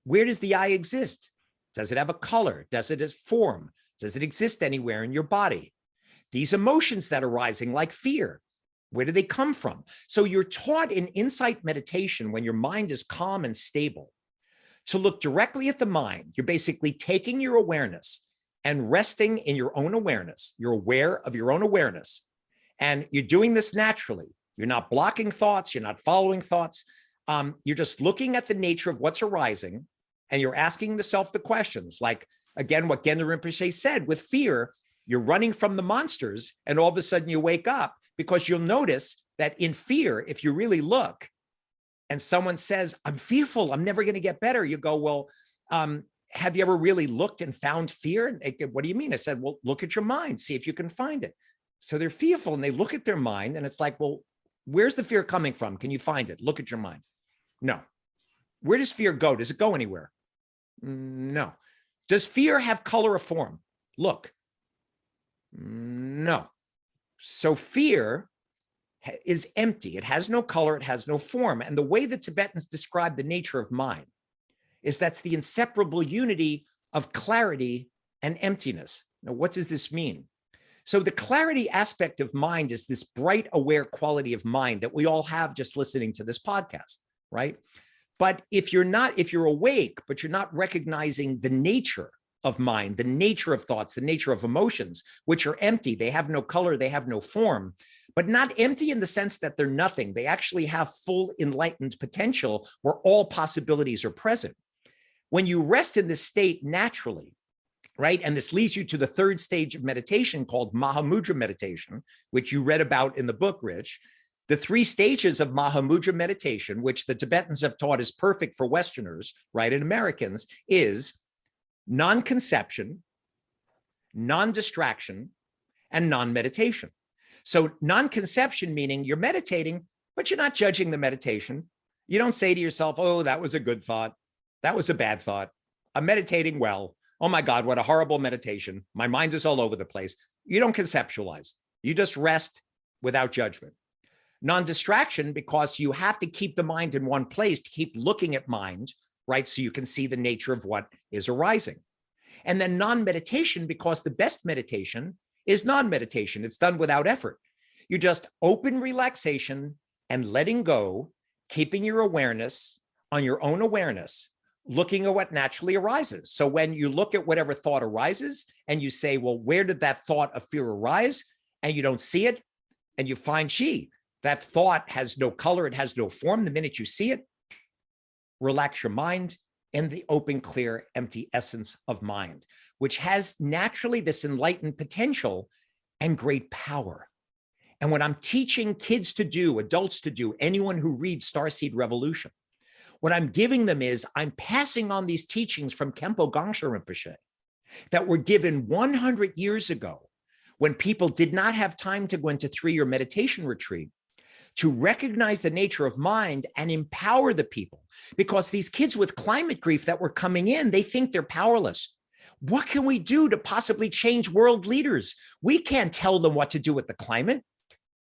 where does the I exist? Does it have a color? Does it have form? Does it exist anywhere in your body? These emotions that are rising, like fear, where do they come from? So you're taught in insight meditation, when your mind is calm and stable, to look directly at the mind. You're basically taking your awareness and resting in your own awareness. You're aware of your own awareness. And you're doing this naturally. You're not blocking thoughts. You're not following thoughts. You're just looking at the nature of what's arising. And you're asking yourself the questions, like, again, what Gendar Rinpoche said, with fear, you're running from the monsters, and all of a sudden you wake up, because you'll notice that in fear, if you really look and someone says, I'm fearful, I'm never going to get better, you go, well, have you ever really looked and found fear? And they go, what do you mean? I said, well, look at your mind, see if you can find it. So they're fearful and they look at their mind and it's like, well, where's the fear coming from? Can you find it? Look at your mind. No. Where does fear go? Does it go anywhere? No. Does fear have color or form? Look. No. So fear is empty. It has no color. It has no form. And the way the Tibetans describe the nature of mind is that's the inseparable unity of clarity and emptiness. Now, what does this mean? So the clarity aspect of mind is this bright, aware quality of mind that we all have just listening to this podcast, right? But if you're awake, but you're not recognizing the nature of mind, the nature of thoughts, the nature of emotions, which are empty, they have no color, they have no form, but not empty in the sense that they're nothing. They actually have full enlightened potential where all possibilities are present. When you rest in this state naturally, right? And this leads you to the third stage of meditation called Mahamudra meditation, which you read about in the book, Rich. The 3 stages of Mahamudra meditation, which the Tibetans have taught is perfect for Westerners, right, and Americans, is non-conception, non-distraction, and non-meditation. So non-conception meaning you're meditating, but you're not judging the meditation. You don't say to yourself, oh, that was a good thought. That was a bad thought. I'm meditating well. Oh my God, what a horrible meditation. My mind is all over the place. You don't conceptualize. You just rest without judgment. Non-distraction, because you have to keep the mind in one place to keep looking at mind, right? So you can see the nature of what is arising. And then non-meditation, because the best meditation is non-meditation. It's done without effort. You just open relaxation and letting go, keeping your awareness on your own awareness, looking at what naturally arises. So when you look at whatever thought arises and you say, well, where did that thought of fear arise? And you don't see it, and you find, gee, that thought has no color, it has no form. The minute you see it, relax your mind in the open, clear, empty essence of mind, which has naturally this enlightened potential and great power. And what I'm teaching kids to do, adults to do, anyone who reads Starseed Revolution, what I'm giving them is I'm passing on these teachings from Khenpo Gangsha Rinpoche that were given 100 years ago when people did not have time to go into 3-year meditation retreat, to recognize the nature of mind and empower the people. Because these kids with climate grief that were coming in, they think they're powerless. What can we do to possibly change world leaders? We can't tell them what to do with the climate.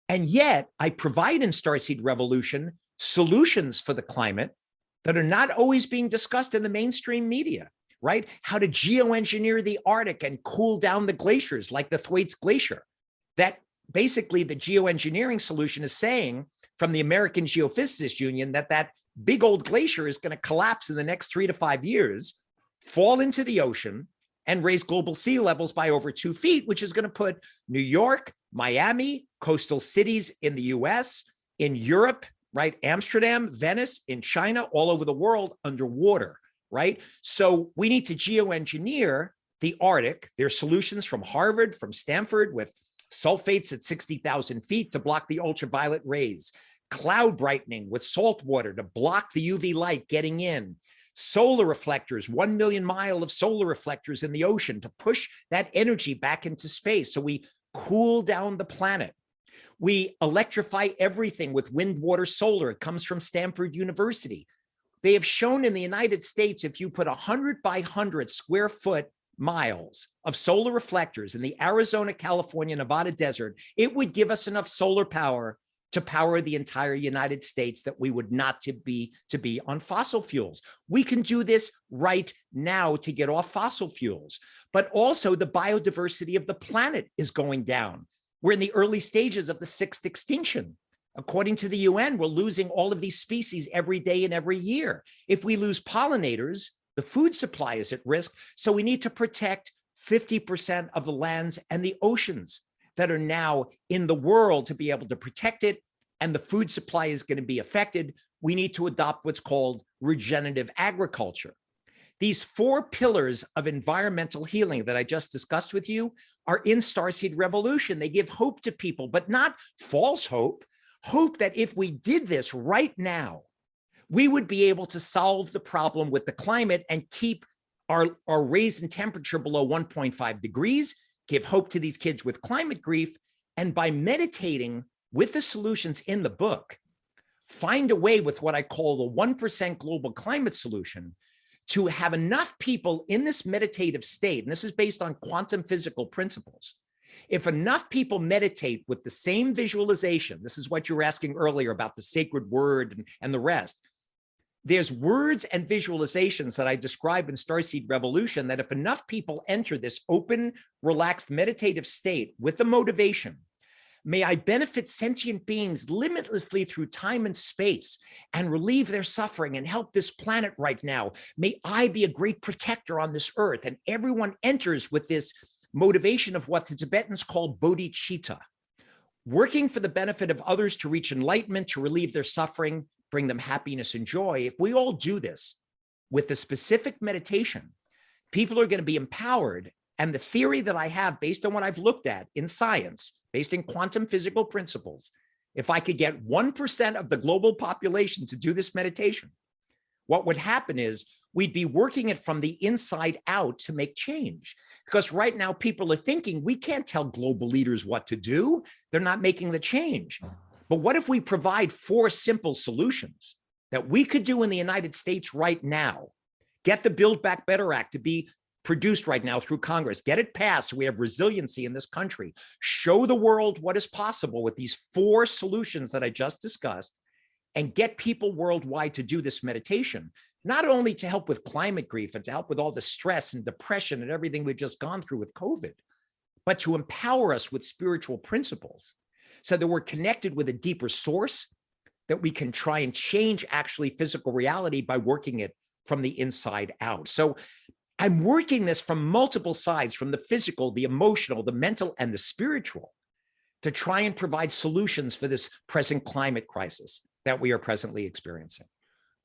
And yet I provide in Starseed Revolution solutions for the climate that are not always being discussed in the mainstream media, right? How to geoengineer the Arctic and cool down the glaciers like the Thwaites Glacier. That basically the geoengineering solution is saying from the American Geophysicists Union that big old glacier is going to collapse in the next 3 to 5 years, fall into the ocean, and raise global sea levels by over 2 feet, which is going to put New York, Miami, coastal cities in the US, in Europe, right? Amsterdam, Venice, in China, all over the world underwater, right? So we need to geoengineer the Arctic. There's solutions from Harvard, from Stanford, with sulfates at 60,000 feet to block the ultraviolet rays, cloud brightening with salt water to block the UV light getting in, solar reflectors, 1 million miles of solar reflectors in the ocean to push that energy back into space so we cool down the planet. We electrify everything with wind, water, solar. It comes from Stanford University. They have shown in the United States, if you put 100 by 100 square foot miles of solar reflectors in the Arizona, California, Nevada desert, it would give us enough solar power to power the entire United States that we would not to be on fossil fuels. We can do this right now to get off fossil fuels, but also the biodiversity of the planet is going down. We're in the early stages of the 6th extinction. According to the UN, we're losing all of these species every day and every year. If we lose pollinators, the food supply is at risk. So we need to protect 50% of the lands and the oceans that are now in the world to be able to protect it. And the food supply is going to be affected. We need to adopt what's called regenerative agriculture. These 4 pillars of environmental healing that I just discussed with you are in Starseed Revolution. They give hope to people, but not false hope. Hope that if we did this right now, we would be able to solve the problem with the climate and keep our raise in temperature below 1.5 degrees, give hope to these kids with climate grief, and by meditating with the solutions in the book, find a way with what I call the 1% global climate solution to have enough people in this meditative state, and this is based on quantum physical principles. If enough people meditate with the same visualization, this is what you were asking earlier about the sacred word and the rest. There's words and visualizations that I describe in Starseed Revolution that if enough people enter this open, relaxed, meditative state with the motivation, may I benefit sentient beings limitlessly through time and space and relieve their suffering and help this planet right now. May I be a great protector on this earth. And everyone enters with this motivation of what the Tibetans call bodhicitta, working for the benefit of others to reach enlightenment, to relieve their suffering, bring them happiness and joy. If we all do this with the specific meditation, people are going to be empowered. And the theory that I have based on what I've looked at in science, based in quantum physical principles, if I could get 1% of the global population to do this meditation, what would happen is we'd be working it from the inside out to make change. Because right now people are thinking, we can't tell global leaders what to do. They're not making the change. But what if we provide 4 simple solutions that we could do in the United States right now? Get the Build Back Better Act to be produced right now through Congress, get it passed so we have resiliency in this country, show the world what is possible with these 4 solutions that I just discussed, and get people worldwide to do this meditation, not only to help with climate grief and to help with all the stress and depression and everything we've just gone through with COVID, but to empower us with spiritual principles so that we're connected with a deeper source, that we can try and change actually physical reality by working it from the inside out. So I'm working this from multiple sides, from the physical, the emotional, the mental, and the spiritual, to try and provide solutions for this present climate crisis that we are presently experiencing.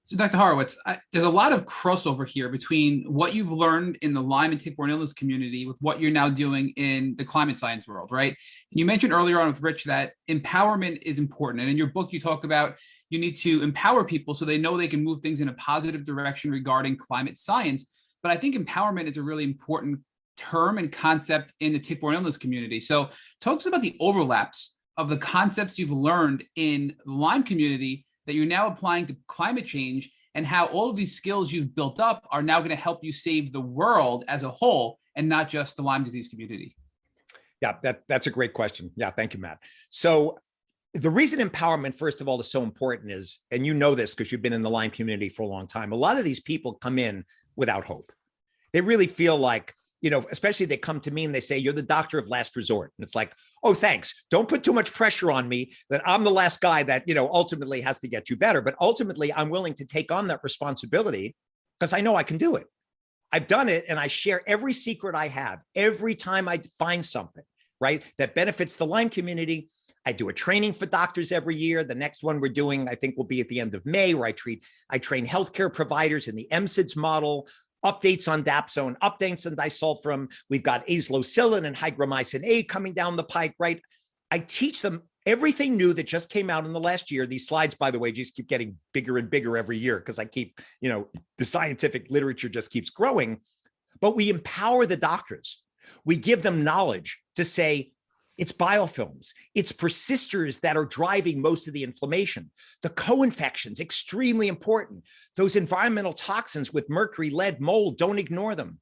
So Dr. Horowitz, there's a lot of crossover here between what you've learned in the Lyme and tick-borne illness community with what you're now doing in the climate science world, right? And you mentioned earlier on with Rich that empowerment is important. And in your book, you talk about you need to empower people so they know they can move things in a positive direction regarding climate science. But I think empowerment is a really important term and concept in the tick-borne illness community. So talk to us about the overlaps of the concepts you've learned in the Lyme community that you're now applying to climate change, and how all of these skills you've built up are now going to help you save the world as a whole and not just the Lyme disease community. Yeah, that's a great question. Yeah, thank you, Matt. So The reason empowerment, first of all, is so important is, and you know this because you've been in the Lyme community for a long time, a lot of these people come in without hope. They really feel like, especially they come to me and they say, you're the doctor of last resort. And it's like, oh, thanks. Don't put too much pressure on me that I'm the last guy that, ultimately has to get you better. But ultimately, I'm willing to take on that responsibility because I know I can do it. I've done it, and I share every secret I have every time I find something, right, that benefits the Lyme community. I do a training for doctors every year. The next one we're doing, I think, will be at the end of May, where I train healthcare providers in the MSIDS model, updates on dapsone, updates on disulfiram. We've got azelocillin and hygromycin A coming down the pike, right? I teach them everything new that just came out in the last year. These slides, by the way, just keep getting bigger and bigger every year because I keep, the scientific literature just keeps growing. But we empower the doctors. We give them knowledge to say, it's biofilms, it's persisters that are driving most of the inflammation. The co-infections, extremely important. Those environmental toxins with mercury, lead, mold, don't ignore them.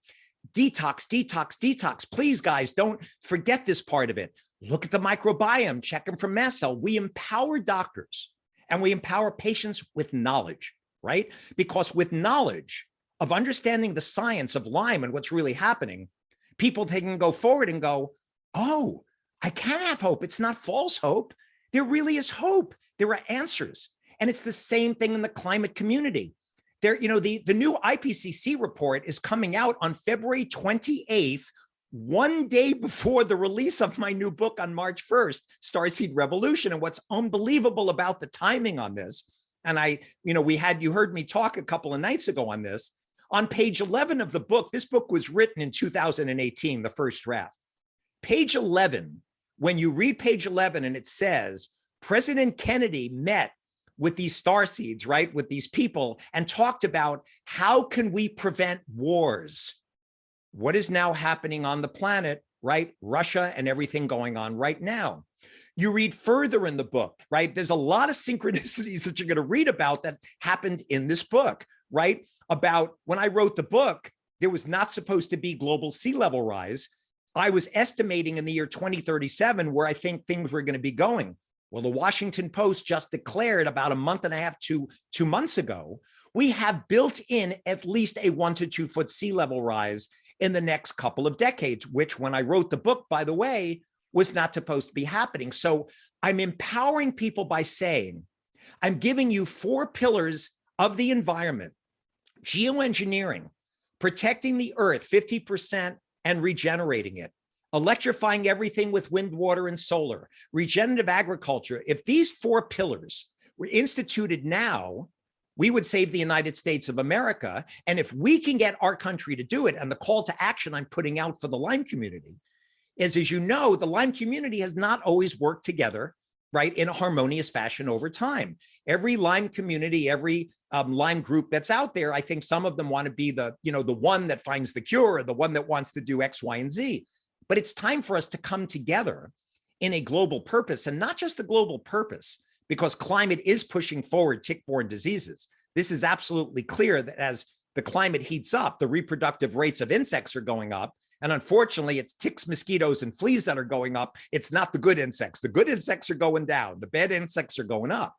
Detox, detox, detox. Please, guys, don't forget this part of it. Look at the microbiome, check them for mast cell. We empower doctors and we empower patients with knowledge, right? Because with knowledge of understanding the science of Lyme and what's really happening, people, they can go forward and go, oh, I can have hope. It's not false hope. There really is hope. There are answers. And it's the same thing in the climate community. There, the new IPCC report is coming out on February 28th, one day before the release of my new book on March 1st, Starseed Revolution. And what's unbelievable about the timing on this, and you heard me talk a couple of nights ago on this, on page 11 of the book, this book was written in 2018, the first draft. Page 11, when you read page 11 and it says, President Kennedy met with these starseeds, right, with these people and talked about how can we prevent wars? What is now happening on the planet, right? Russia and everything going on right now. You read further in the book, right? There's a lot of synchronicities that you're going to read about that happened in this book, right? About when I wrote the book, there was not supposed to be global sea level rise. I was estimating in the year 2037 where I think things were going to be going. Well, the Washington Post just declared about a month and a half to 2 months ago, we have built in at least a 1 to 2 foot sea level rise in the next couple of decades, which when I wrote the book, by the way, was not supposed to be happening. So I'm empowering people by saying, I'm giving you 4 pillars of the environment: geoengineering, protecting the earth 50% and regenerating it, electrifying everything with wind, water, and solar, regenerative agriculture. If these 4 pillars were instituted now, we would save the United States of America. And if we can get our country to do it, and the call to action I'm putting out for the Lyme community is, as you know, the Lyme community has not always worked together, right, in a harmonious fashion over time. Every Lyme community, every Lyme group that's out there, I think some of them want to be the one that finds the cure, or the one that wants to do X, Y, and Z. But it's time for us to come together in a global purpose, and not just the global purpose, because climate is pushing forward tick-borne diseases. This is absolutely clear that as the climate heats up, the reproductive rates of insects are going up. And unfortunately, it's ticks, mosquitoes, and fleas that are going up. It's not the good insects. The good insects are going down. The bad insects are going up.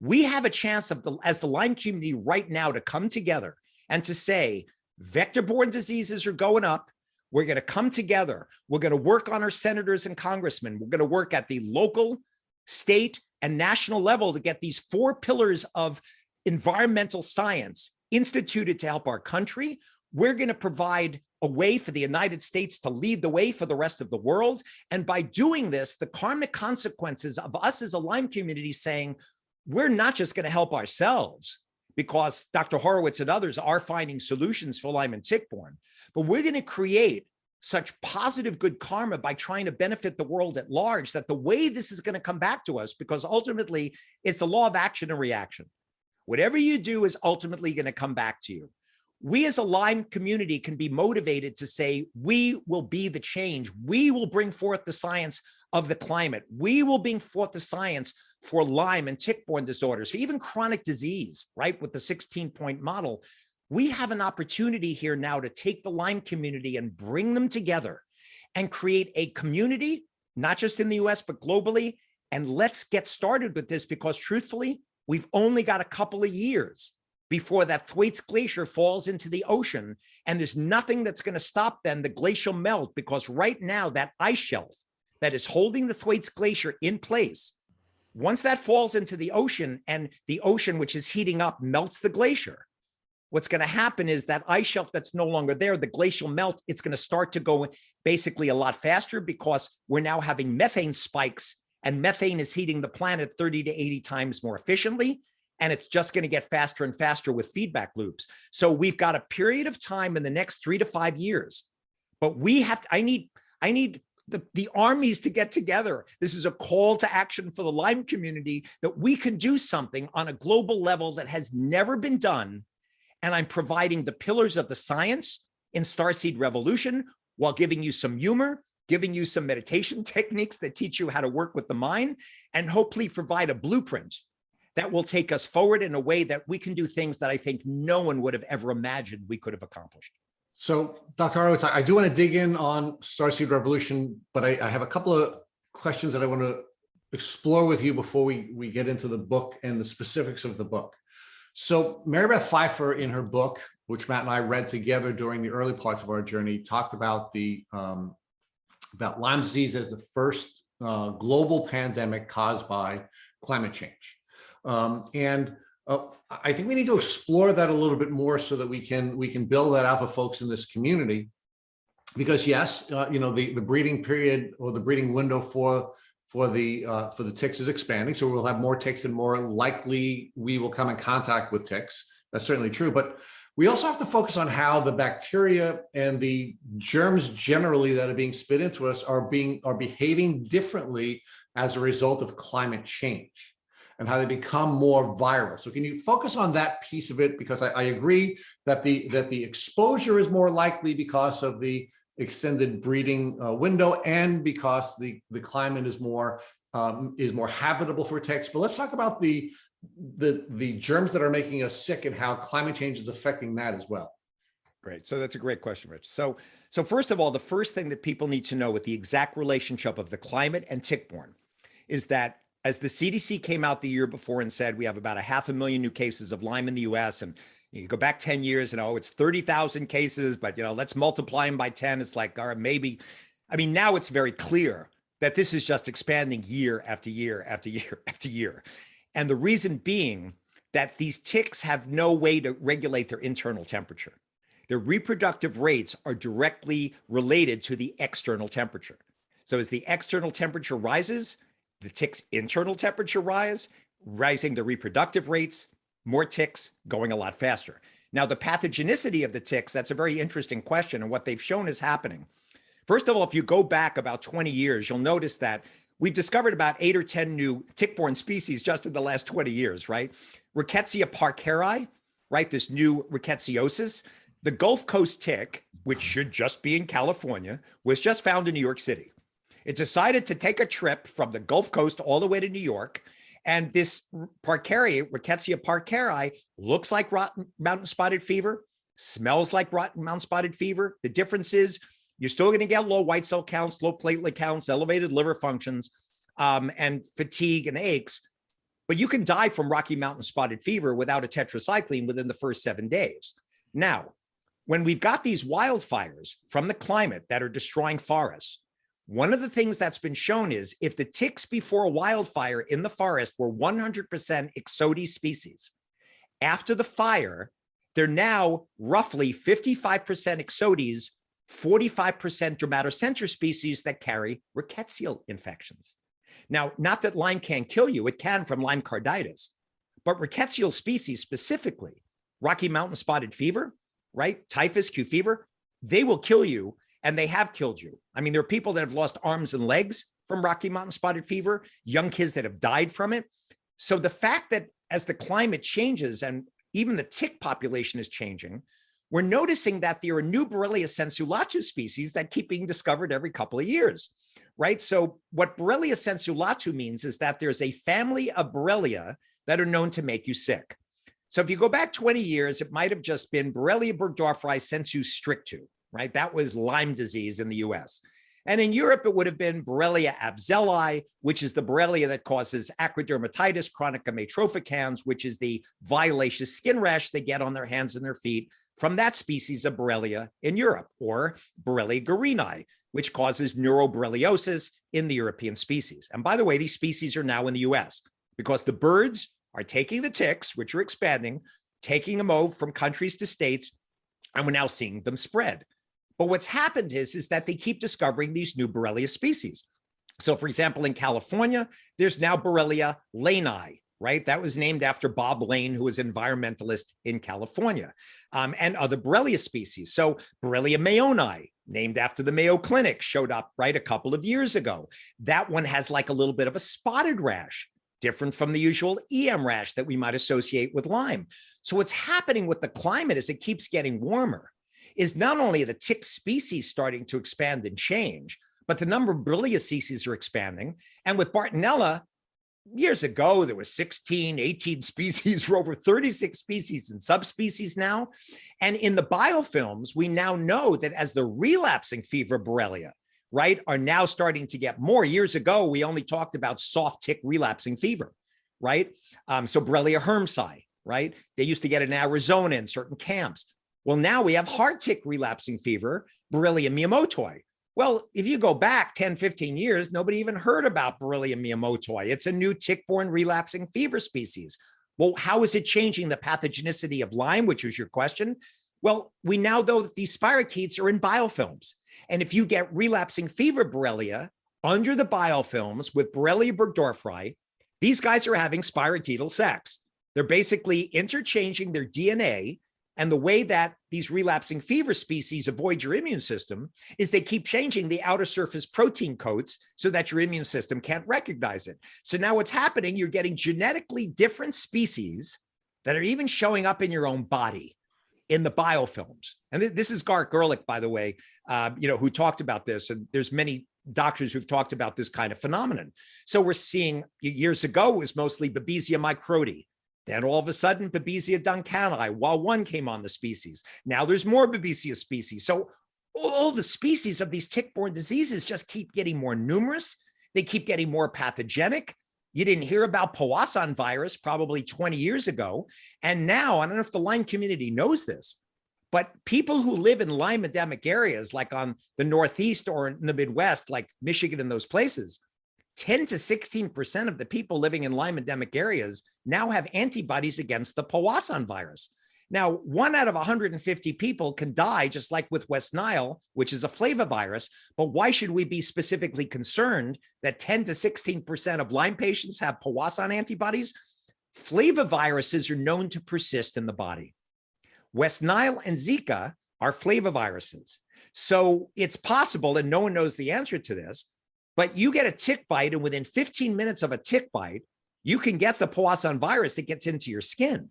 We have a chance as the Lyme community right now to come together and to say, vector-borne diseases are going up. We're going to come together. We're going to work on our senators and congressmen. We're going to work at the local, state, and national level to get these 4 pillars of environmental science instituted to help our country. We're going to provide a way for the United States to lead the way for the rest of the world. And by doing this, the karmic consequences of us as a Lyme community saying, we're not just going to help ourselves, because Dr. Horowitz and others are finding solutions for Lyme and tick-borne, but we're going to create such positive good karma by trying to benefit the world at large, that the way this is going to come back to us, because ultimately it's the law of action and reaction. Whatever you do is ultimately going to come back to you. We as a Lyme community can be motivated to say, we will be the change. We will bring forth the science of the climate. We will bring forth the science for Lyme and tick-borne disorders, for even chronic disease, right? With the 16-point model, we have an opportunity here now to take the Lyme community and bring them together and create a community, not just in the US, but globally, And let's get started with this, because truthfully, we've only got a couple of years before that Thwaites Glacier falls into the ocean. And there's nothing that's going to stop then the glacial melt, because right now that ice shelf that is holding the Thwaites Glacier in place, once that falls into the ocean and the ocean, which is heating up, melts the glacier, what's going to happen is that ice shelf that's no longer there, the glacial melt, it's going to start to go basically a lot faster, because we're now having methane spikes, and methane is heating the planet 30 to 80 times more efficiently. And it's just going to get faster and faster with feedback loops. So we've got a period of time in the next 3 to 5 years, but I need the armies to get together. This is a call to action for the Lyme community, that we can do something on a global level that has never been done. And I'm providing the pillars of the science in Starseed Revolution, while giving you some humor, giving you some meditation techniques that teach you how to work with the mind, and hopefully provide a blueprint that will take us forward in a way that we can do things that I think no one would have ever imagined we could have accomplished. So, Dr. Horowitz, I do want to dig in on Starseed Revolution, but I have a couple of questions that I want to explore with you before we get into the book and the specifics of the book. So Mary Beth Pfeiffer, in her book, which Matt and I read together during the early parts of our journey, talked about about Lyme disease as the first global pandemic caused by climate change. I think we need to explore that a little bit more, so that we can build that out for folks in this community. Because yes, the breeding period, or the breeding window for the ticks is expanding. So we'll have more ticks, and more likely we will come in contact with ticks. That's certainly true. But we also have to focus on how the bacteria and the germs generally that are being spit into us are behaving differently as a result of climate change, and how they become more viral. So can you focus on that piece of it? Because I agree that the exposure is more likely because of the extended breeding window, and because the climate is more habitable for ticks. But let's talk about the germs that are making us sick, and how climate change is affecting that as well. Great. So that's a great question, Rich. So first of all, the first thing that people need to know with the exact relationship of the climate and tick-borne is that, as the CDC came out the year before and said we have about 500,000 new cases of Lyme in the US, and you go back 10 years and it's 30,000 cases, but let's multiply them by 10. It's like, all right, maybe. I mean, now it's very clear that this is just expanding year after year after year after year. And the reason being that these ticks have no way to regulate their internal temperature. Their reproductive rates are directly related to the external temperature. So as the external temperature rises, the tick's internal temperature rising the reproductive rates, more ticks, going a lot faster. Now, the pathogenicity of the ticks, that's a very interesting question. And what they've shown is happening. First of all, if you go back about 20 years, you'll notice that we've discovered about 8 or 10 new tick-borne species just in the last 20 years, right? Rickettsia parkeri, right? This new rickettsiosis. The Gulf Coast tick, which should just be in California, was just found in New York City. It decided to take a trip from the Gulf Coast all the way to New York. And this Rickettsia parkeri, looks like mountain spotted fever, smells like mountain spotted fever. The difference is you're still going to get low white cell counts, low platelet counts, elevated liver functions, and fatigue and aches. But you can die from Rocky Mountain spotted fever without a tetracycline within the first 7 days. Now, when we've got these wildfires from the climate that are destroying forests, one of the things that's been shown is if the ticks before a wildfire in the forest were 100% Ixodes species, after the fire, they're now roughly 55% Ixodes, 45% dermatocenter species that carry rickettsial infections. Now, not that Lyme can't kill you, it can from Lyme carditis, but rickettsial species specifically, Rocky Mountain spotted fever, right? Typhus, Q fever, they will kill you. And they have killed you. I mean, there are people that have lost arms and legs from Rocky Mountain spotted fever, young kids that have died from it. So the fact that as the climate changes and even the tick population is changing, we're noticing that there are new Borrelia sensulatu species that keep being discovered every couple of years, right? So what Borrelia sensulatu means is that there's a family of Borrelia that are known to make you sick. So if you go back 20 years, it might have just been Borrelia burgdorferi sensu strictu, right? That was Lyme disease in the US. And in Europe, it would have been Borrelia abzelii, which is the Borrelia that causes acrodermatitis, chronica matropicans, which is the violaceous skin rash they get on their hands and their feet from that species of Borrelia in Europe, or Borrelia guarini, which causes neuroborreliosis in the European species. And by the way, these species are now in the US because the birds are taking the ticks, which are expanding, taking them over from countries to states, and we're now seeing them spread. But what's happened is that they keep discovering these new Borrelia species. So for example, in California, there's now Borrelia lanei, right? That was named after Bob Lane, who was an environmentalist in California, and other Borrelia species. So Borrelia mayonnaise, named after the Mayo Clinic, showed up right a couple of years ago. That one has like a little bit of a spotted rash, different from the usual EM rash that we might associate with Lyme. So what's happening with the climate as it keeps getting warmer is not only the tick species starting to expand and change, but the number of Borrelia species are expanding. And with Bartonella, years ago, there was 16, 18 species, or over 36 species and subspecies now. And in the biofilms, we now know that as the relapsing fever Borrelia, right, are now starting to get more. Years ago, we only talked about soft tick relapsing fever, right? So Borrelia hermsii, right? They used to get it in Arizona in certain camps. Well, now we have hard tick relapsing fever, Borrelia miyamotoi. Well, if you go back 10, 15 years, nobody even heard about Borrelia miyamotoi. It's a new tick-borne relapsing fever species. Well, how is it changing the pathogenicity of Lyme, which was your question? Well, we now know that these spirochetes are in biofilms. And if you get relapsing fever Borrelia under the biofilms with Borrelia burgdorferi, these guys are having spirochetal sex. They're basically interchanging their DNA. And the way that these relapsing fever species avoid your immune system is they keep changing the outer surface protein coats so that your immune system can't recognize it. So now what's happening, you're getting genetically different species that are even showing up in your own body in the biofilms. And this is Garth Gerlich, by the way, who talked about this. And there's many doctors who've talked about this kind of phenomenon. So we're seeing, years ago, it was mostly Babesia microti. Then all of a sudden, Babesia duncani, while one came on the species. Now there's more Babesia species. So all the species of these tick-borne diseases just keep getting more numerous. They keep getting more pathogenic. You didn't hear about Powassan virus probably 20 years ago. And now, I don't know if the Lyme community knows this, but people who live in Lyme endemic areas, like on the Northeast or in the Midwest, like Michigan and those places, 10 to 16% of the people living in Lyme endemic areas now have antibodies against the Powassan virus. Now, 1 out of 150 people can die, just like with West Nile, which is a flavivirus. But why should we be specifically concerned that 10 to 16% of Lyme patients have Powassan antibodies? Flaviviruses are known to persist in the body. West Nile and Zika are flaviviruses. So it's possible, and no one knows the answer to this, but you get a tick bite, and within 15 minutes of a tick bite, you can get the Powassan virus that gets into your skin,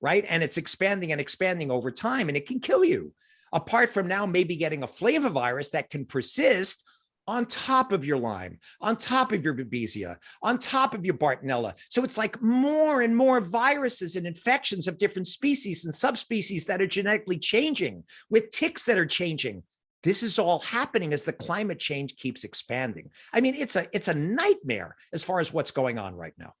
right? And it's expanding and expanding over time, and it can kill you. Apart from now maybe getting a flavivirus that can persist on top of your Lyme, on top of your Babesia, on top of your Bartonella. So it's like more and more viruses and infections of different species and subspecies that are genetically changing, with ticks that are changing. This is all happening as the climate change keeps expanding. I mean, it's a nightmare as far as what's going on right now.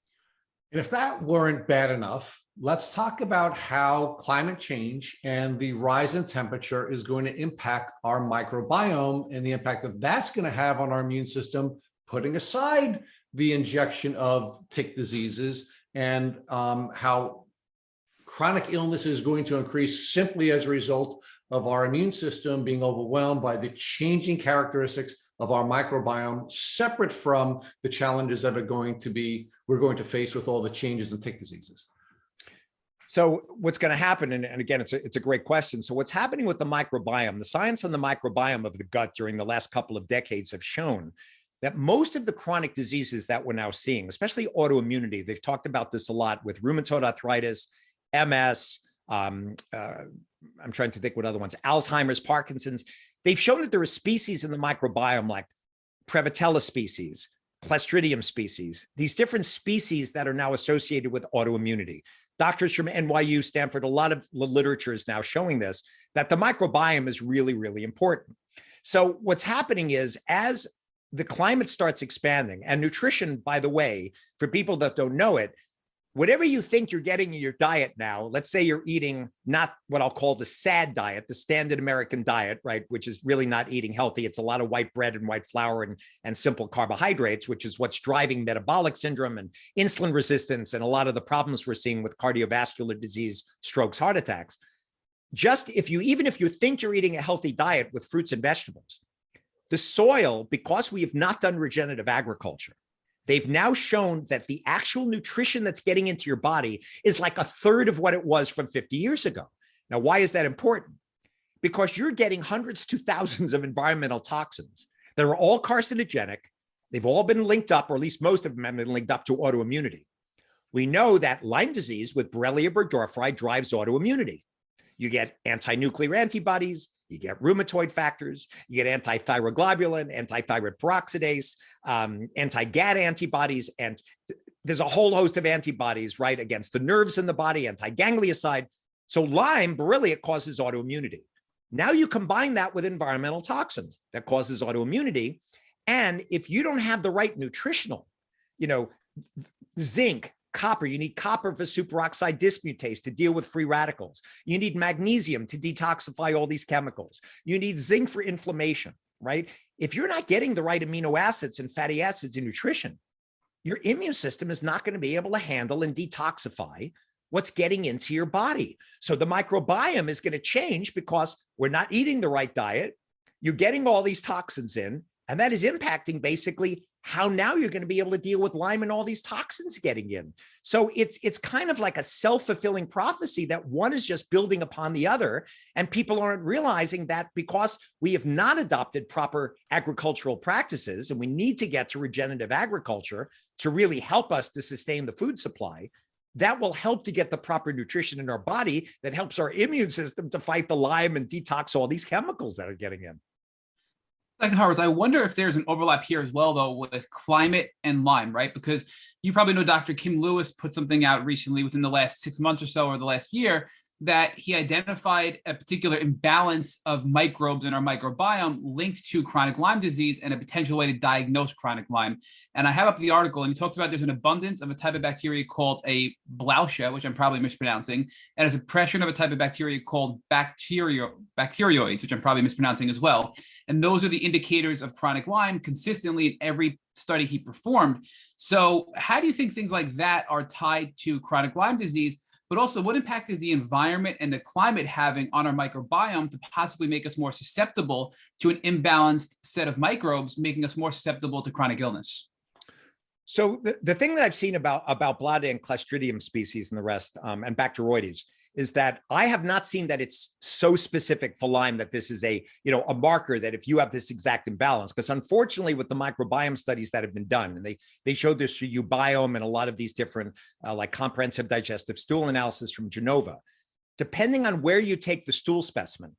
And if that weren't bad enough, let's talk about how climate change and the rise in temperature is going to impact our microbiome and the impact that that's going to have on our immune system, putting aside the injection of tick diseases, and how chronic illness is going to increase simply as a result of our immune system being overwhelmed by the changing characteristics of our microbiome, separate from the challenges that we're going to face with all the changes in tick diseases. So what's going to happen, and again, it's a great question. So what's happening with the microbiome, the science on the microbiome of the gut during the last couple of decades have shown that most of the chronic diseases that we're now seeing, especially autoimmunity, they've talked about this a lot with rheumatoid arthritis, MS, I'm trying to think what other ones, Alzheimer's, Parkinson's. They've shown that there are species in the microbiome like Prevotella species, Clostridium species, these different species that are now associated with autoimmunity. Doctors from NYU, Stanford, a lot of literature is now showing this, that the microbiome is really, really important. So what's happening is, as the climate starts expanding, and nutrition, by the way, for people that don't know it, whatever you think you're getting in your diet now, let's say you're eating not what I'll call the SAD diet, the standard American diet, right, which is really not eating healthy. It's a lot of white bread and white flour and simple carbohydrates, which is what's driving metabolic syndrome and insulin resistance and a lot of the problems we're seeing with cardiovascular disease, strokes, heart attacks. Even if you think you're eating a healthy diet with fruits and vegetables, the soil, because we have not done regenerative agriculture, they've now shown that the actual nutrition that's getting into your body is like a third of what it was from 50 years ago. Now, why is that important? Because you're getting hundreds to thousands of environmental toxins that are all carcinogenic. They've all been linked up, or at least most of them have been linked up to autoimmunity. We know that Lyme disease with Borrelia burgdorferi drives autoimmunity. You get anti-nuclear antibodies, you get rheumatoid factors, you get anti-thyroglobulin, anti-thyroid peroxidase, anti-GAD antibodies, and there's a whole host of antibodies, right, against the nerves in the body, anti-ganglioside. So Lyme, Borrelia, causes autoimmunity. Now you combine that with environmental toxins that causes autoimmunity, and if you don't have the right nutritional, zinc, copper, you need copper for superoxide dismutase to deal with free radicals. You need magnesium to detoxify all these chemicals. You need zinc for inflammation, right? If you're not getting the right amino acids and fatty acids in nutrition, your immune system is not going to be able to handle and detoxify what's getting into your body. So the microbiome is going to change because we're not eating the right diet. You're getting all these toxins in, and that is impacting basically how now you're going to be able to deal with Lyme and all these toxins getting in. So it's kind of like a self-fulfilling prophecy that one is just building upon the other. And people aren't realizing that because we have not adopted proper agricultural practices, and we need to get to regenerative agriculture to really help us to sustain the food supply, that will help to get the proper nutrition in our body that helps our immune system to fight the Lyme and detox all these chemicals that are getting in. Dr. Horowitz, I wonder if there's an overlap here as well, though, with climate and Lyme, right? Because you probably know Dr. Kim Lewis put something out recently within the last 6 months or so, or the last year, that he identified a particular imbalance of microbes in our microbiome linked to chronic Lyme disease and a potential way to diagnose chronic Lyme. And I have up the article, and he talks about there's an abundance of a type of bacteria called a Blautia, which I'm probably mispronouncing, and a suppression of a type of bacteria called bacteroids, which I'm probably mispronouncing as well. And those are the indicators of chronic Lyme consistently in every study he performed. So how do you think things like that are tied to chronic Lyme disease? But also, what impact is the environment and the climate having on our microbiome to possibly make us more susceptible to an imbalanced set of microbes, making us more susceptible to chronic illness? So the thing that I've seen about Blautia and Clostridium species and the rest, and Bacteroides, is that I have not seen that it's so specific for Lyme that this is a marker that if you have this exact imbalance, because unfortunately with the microbiome studies that have been done, and they showed this for Ubiome and a lot of these different like comprehensive digestive stool analysis from Genova, depending on where you take the stool specimen,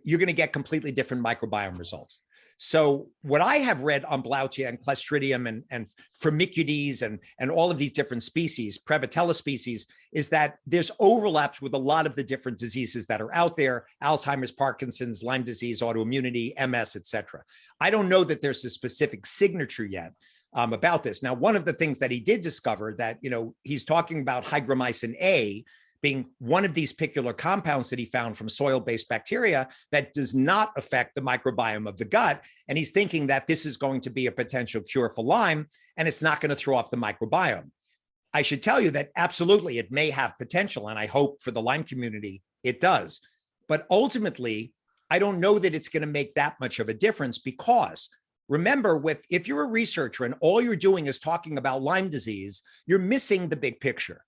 you're going to get completely different microbiome results. So what I have read on Blautia and Clostridium and Firmicutes and all of these different species, Prevotella species, is that there's overlaps with a lot of the different diseases that are out there: Alzheimer's, Parkinson's, Lyme disease, autoimmunity, MS, etc. I don't know that there's a specific signature yet about this. Now, one of the things that he did discover that, he's talking about hygromycin A being one of these picular compounds that he found from soil-based bacteria that does not affect the microbiome of the gut. And he's thinking that this is going to be a potential cure for Lyme, and it's not going to throw off the microbiome. I should tell you that absolutely it may have potential, and I hope for the Lyme community it does. But ultimately, I don't know that it's going to make that much of a difference, because remember, if you're a researcher and all you're doing is talking about Lyme disease, you're missing the big picture.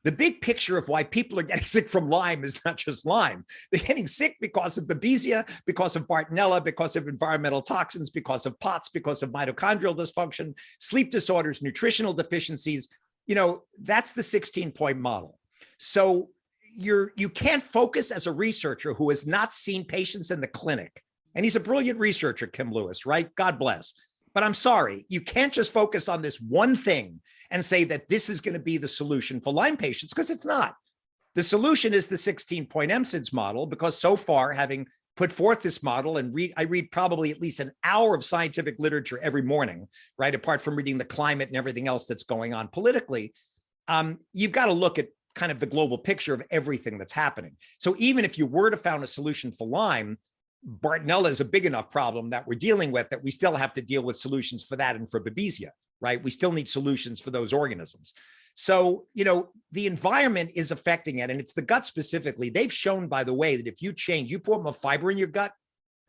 The big picture of why people are getting sick from Lyme is not just Lyme. They're getting sick because of Babesia, because of Bartonella, because of environmental toxins, because of POTS, because of mitochondrial dysfunction, sleep disorders, nutritional deficiencies. That's the 16-point model. So you can't focus as a researcher who has not seen patients in the clinic. And he's a brilliant researcher, Kim Lewis, right? God bless. But I'm sorry, you can't just focus on this one thing and say that this is going to be the solution for Lyme patients, because it's not. The solution is the 16-point MSIDS model, because so far, having put forth this model and I read probably at least an hour of scientific literature every morning, right? Apart from reading the climate and everything else that's going on politically, you've got to look at kind of the global picture of everything that's happening. So even if you were to found a solution for Lyme, Bartonella is a big enough problem that we're dealing with that we still have to deal with solutions for that and for Babesia, right? We still need solutions for those organisms. So, the environment is affecting it, and it's the gut specifically. They've shown, by the way, that if you change, you put more fiber in your gut,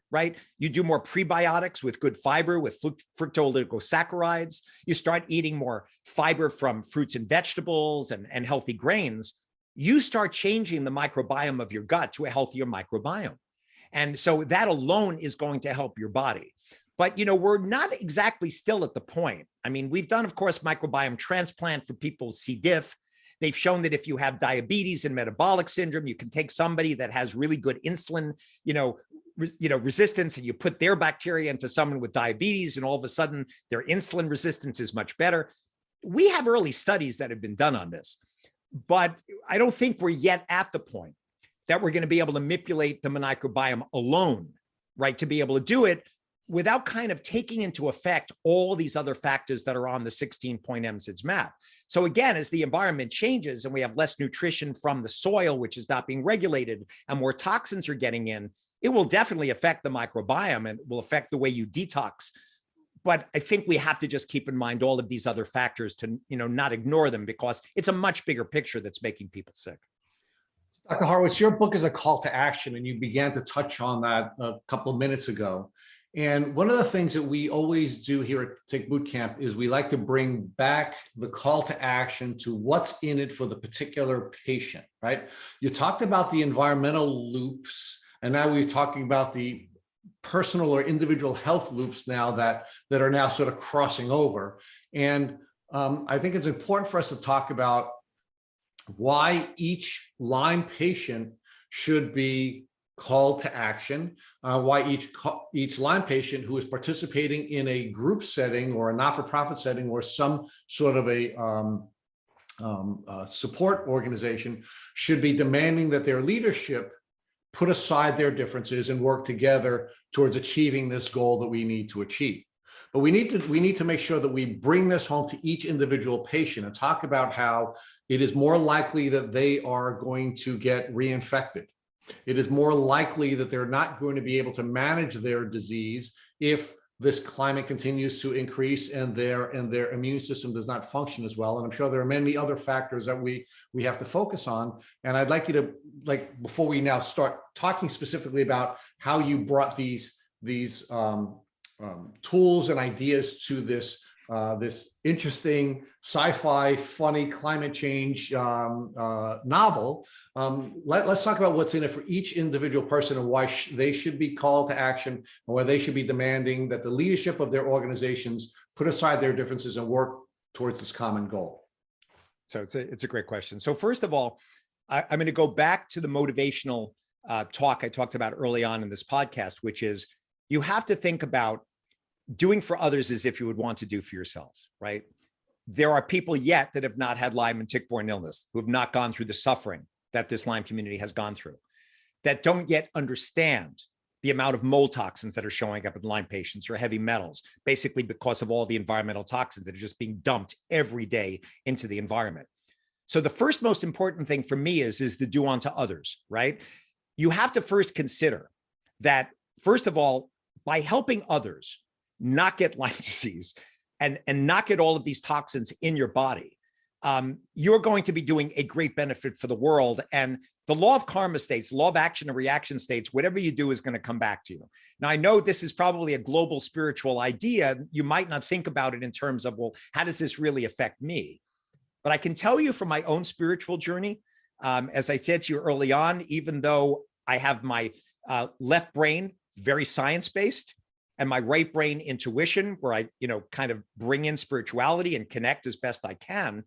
right? You do more prebiotics with good fiber, with fructooligosaccharides. You start eating more fiber from fruits and vegetables and healthy grains. You start changing the microbiome of your gut to a healthier microbiome. And so that alone is going to help your body. But, we're not exactly still at the point. I mean, we've done, of course, microbiome transplant for people with C. diff. They've shown that if you have diabetes and metabolic syndrome, you can take somebody that has really good insulin, resistance, and you put their bacteria into someone with diabetes, and all of a sudden their insulin resistance is much better. We have early studies that have been done on this, but I don't think we're yet at the point that we're going to be able to manipulate the microbiome alone, right? To be able to do it without kind of taking into effect all these other factors that are on the 16-point MSIDS map. So again, as the environment changes and we have less nutrition from the soil, which is not being regulated, and more toxins are getting in, it will definitely affect the microbiome and will affect the way you detox. But I think we have to just keep in mind all of these other factors to, not ignore them, because it's a much bigger picture that's making people sick. Dr. Horowitz, your book is a call to action, and you began to touch on that a couple of minutes ago. And one of the things that we always do here at Tick Bootcamp is we like to bring back the call to action to what's in it for the particular patient, right? You talked about the environmental loops, and now we're talking about the personal or individual health loops now that are now sort of crossing over. And I think it's important for us to talk about why each Lyme patient should be called to action, why each Lyme patient who is participating in a group setting or a not-for-profit setting or some sort of a support organization should be demanding that their leadership put aside their differences and work together towards achieving this goal that we need to achieve. But we need to make sure that we bring this home to each individual patient and talk about how it is more likely that they are going to get reinfected. It is more likely that they're not going to be able to manage their disease if this climate continues to increase and their immune system does not function as well. And I'm sure there are many other factors that we have to focus on. And I'd like you to, before we now start talking specifically about how you brought these tools and ideas to this interesting sci-fi, funny climate change novel. Let's talk about what's in it for each individual person and why they should be called to action and why they should be demanding that the leadership of their organizations put aside their differences and work towards this common goal. So it's a great question. So first of all, I'm going to go back to the motivational talk I talked about early on in this podcast, which is you have to think about doing for others as if you would want to do for yourselves, right? There are people yet that have not had Lyme and tick-borne illness, who have not gone through the suffering that this Lyme community has gone through, that don't yet understand the amount of mold toxins that are showing up in Lyme patients or heavy metals, basically because of all the environmental toxins that are just being dumped every day into the environment. So the first most important thing for me is the do unto others, right? You have to first consider that, first of all, by helping others not get Lyme disease and not get all of these toxins in your body, you're going to be doing a great benefit for the world. And the law of karma states, law of action and reaction states, whatever you do is going to come back to you. Now, I know this is probably a global spiritual idea. You might not think about it in terms of, well, how does this really affect me? But I can tell you from my own spiritual journey, as I said to you early on, even though I have my left brain very science-based, and my right brain intuition, where I, kind of bring in spirituality and connect as best I can.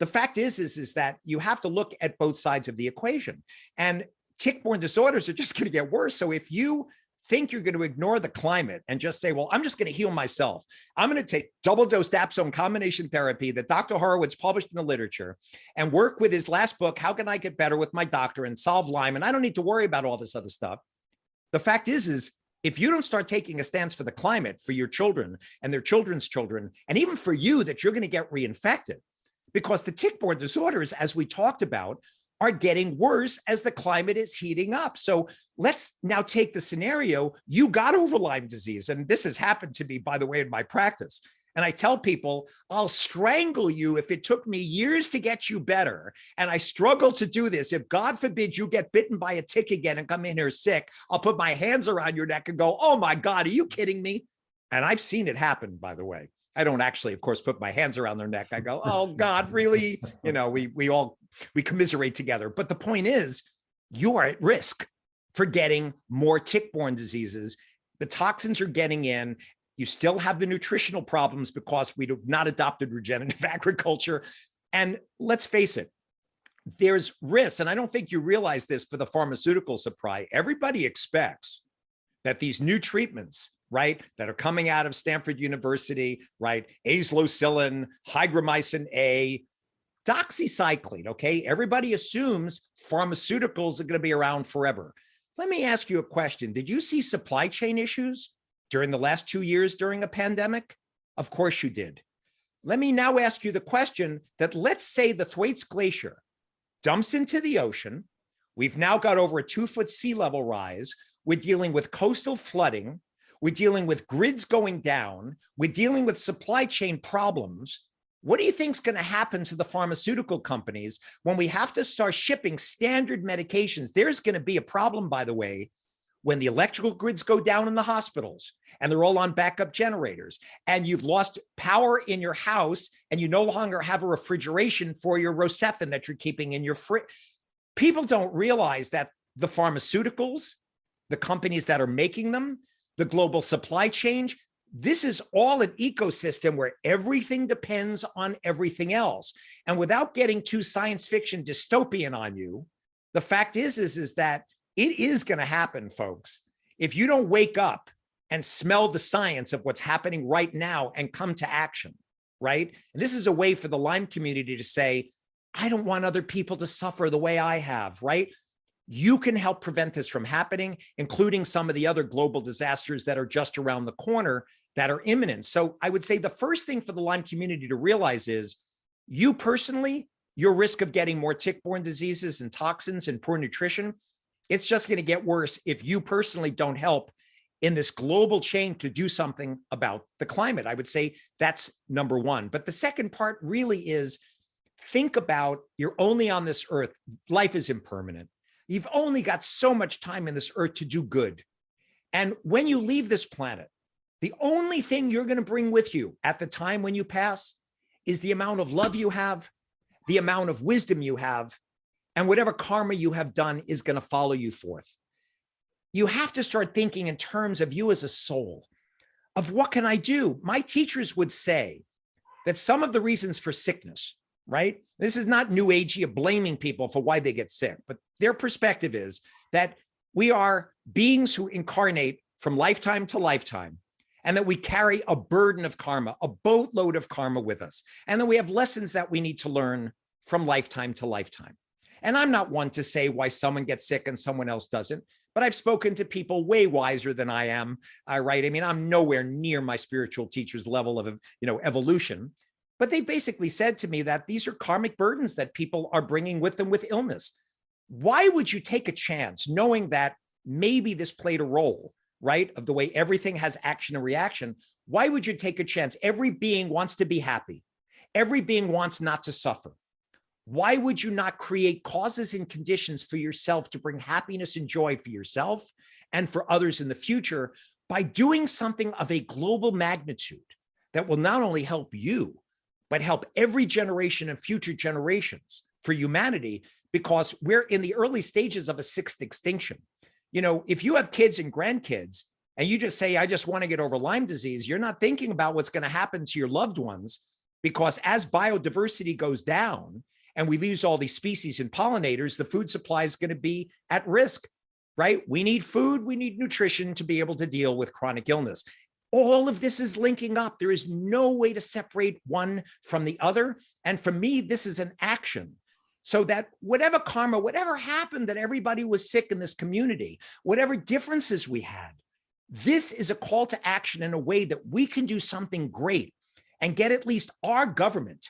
The fact is that you have to look at both sides of the equation, and tick-borne disorders are just going to get worse. So if you think you're going to ignore the climate and just say, well, I'm just going to heal myself. I'm going to take double dose dapsone combination therapy that Dr. Horowitz published in the literature and work with his last book, How Can I Get Better with My Doctor, and solve Lyme. And I don't need to worry about all this other stuff. The fact is if you don't start taking a stance for the climate, for your children and their children's children, and even for you, that you're going to get reinfected, because the tick-borne disorders, as we talked about, are getting worse as the climate is heating up. So let's now take the scenario, you got over Lyme disease. And this has happened to me, by the way, in my practice. And I tell people, I'll strangle you if it took me years to get you better. And I struggle to do this. If God forbid you get bitten by a tick again and come in here sick, I'll put my hands around your neck and go, oh my God, are you kidding me? And I've seen it happen, by the way. I don't actually, of course, put my hands around their neck. I go, oh God, really? You know, we commiserate together. But the point is, you are at risk for getting more tick-borne diseases. The toxins are getting in. You still have the nutritional problems because we have not adopted regenerative agriculture. And let's face it, there's risks. And I don't think you realize this for the pharmaceutical supply. Everybody expects that these new treatments, right, that are coming out of Stanford University, right, azlocillin, hygromycin A, doxycycline, okay? Everybody assumes pharmaceuticals are going to be around forever. Let me ask you a question. Did you see supply chain issues during the last 2 years during a pandemic? Of course you did. Let me now ask you the question that, let's say the Thwaites Glacier dumps into the ocean. We've now got over a 2-foot sea level rise. We're dealing with coastal flooding. We're dealing with grids going down. We're dealing with supply chain problems. What do you think is going to happen to the pharmaceutical companies when we have to start shipping standard medications? There's going to be a problem, by the way, when the electrical grids go down in the hospitals and they're all on backup generators and you've lost power in your house and you no longer have a refrigeration for your Rocephin that you're keeping in your fridge. People don't realize that the pharmaceuticals, the companies that are making them, the global supply chain, this is all an ecosystem where everything depends on everything else. And without getting too science fiction dystopian on you, the fact is that it is going to happen, folks. If you don't wake up and smell the science of what's happening right now and come to action, right? And this is a way for the Lyme community to say, I don't want other people to suffer the way I have, right? You can help prevent this from happening, including some of the other global disasters that are just around the corner that are imminent. So I would say the first thing for the Lyme community to realize is, you personally, your risk of getting more tick-borne diseases and toxins and poor nutrition, it's just going to get worse if you personally don't help in this global chain to do something about the climate. I would say that's number one. But the second part really is, think about, you're only on this earth. Life is impermanent. You've only got so much time in this earth to do good. And when you leave this planet, the only thing you're going to bring with you at the time when you pass is the amount of love you have, the amount of wisdom you have, and whatever karma you have done is going to follow you forth. You have to start thinking in terms of you as a soul, of what can I do? My teachers would say that some of the reasons for sickness, right? This is not new agey of blaming people for why they get sick, but their perspective is that we are beings who incarnate from lifetime to lifetime, and that we carry a burden of karma, a boatload of karma with us. And then we have lessons that we need to learn from lifetime to lifetime. And I'm not one to say why someone gets sick and someone else doesn't, but I've spoken to people way wiser than I am, right? I mean, I'm nowhere near my spiritual teacher's level of, evolution, but they basically said to me that these are karmic burdens that people are bringing with them with illness. Why would you take a chance knowing that maybe this played a role, right, of the way everything has action and reaction? Why would you take a chance? Every being wants to be happy. Every being wants not to suffer. Why would you not create causes and conditions for yourself to bring happiness and joy for yourself and for others in the future by doing something of a global magnitude that will not only help you, but help every generation and future generations for humanity, because we're in the early stages of a sixth extinction. If you have kids and grandkids and you just say, I just want to get over Lyme disease, you're not thinking about what's going to happen to your loved ones, because as biodiversity goes down and we lose all these species and pollinators, the food supply is going to be at risk. right? We need food, we need nutrition to be able to deal with chronic illness. All of this is linking up. There is no way to separate one from the other. And for me, this is an action. So that whatever karma, whatever happened, that everybody was sick in this community, whatever differences we had, this is a call to action in a way that we can do something great and get at least our government,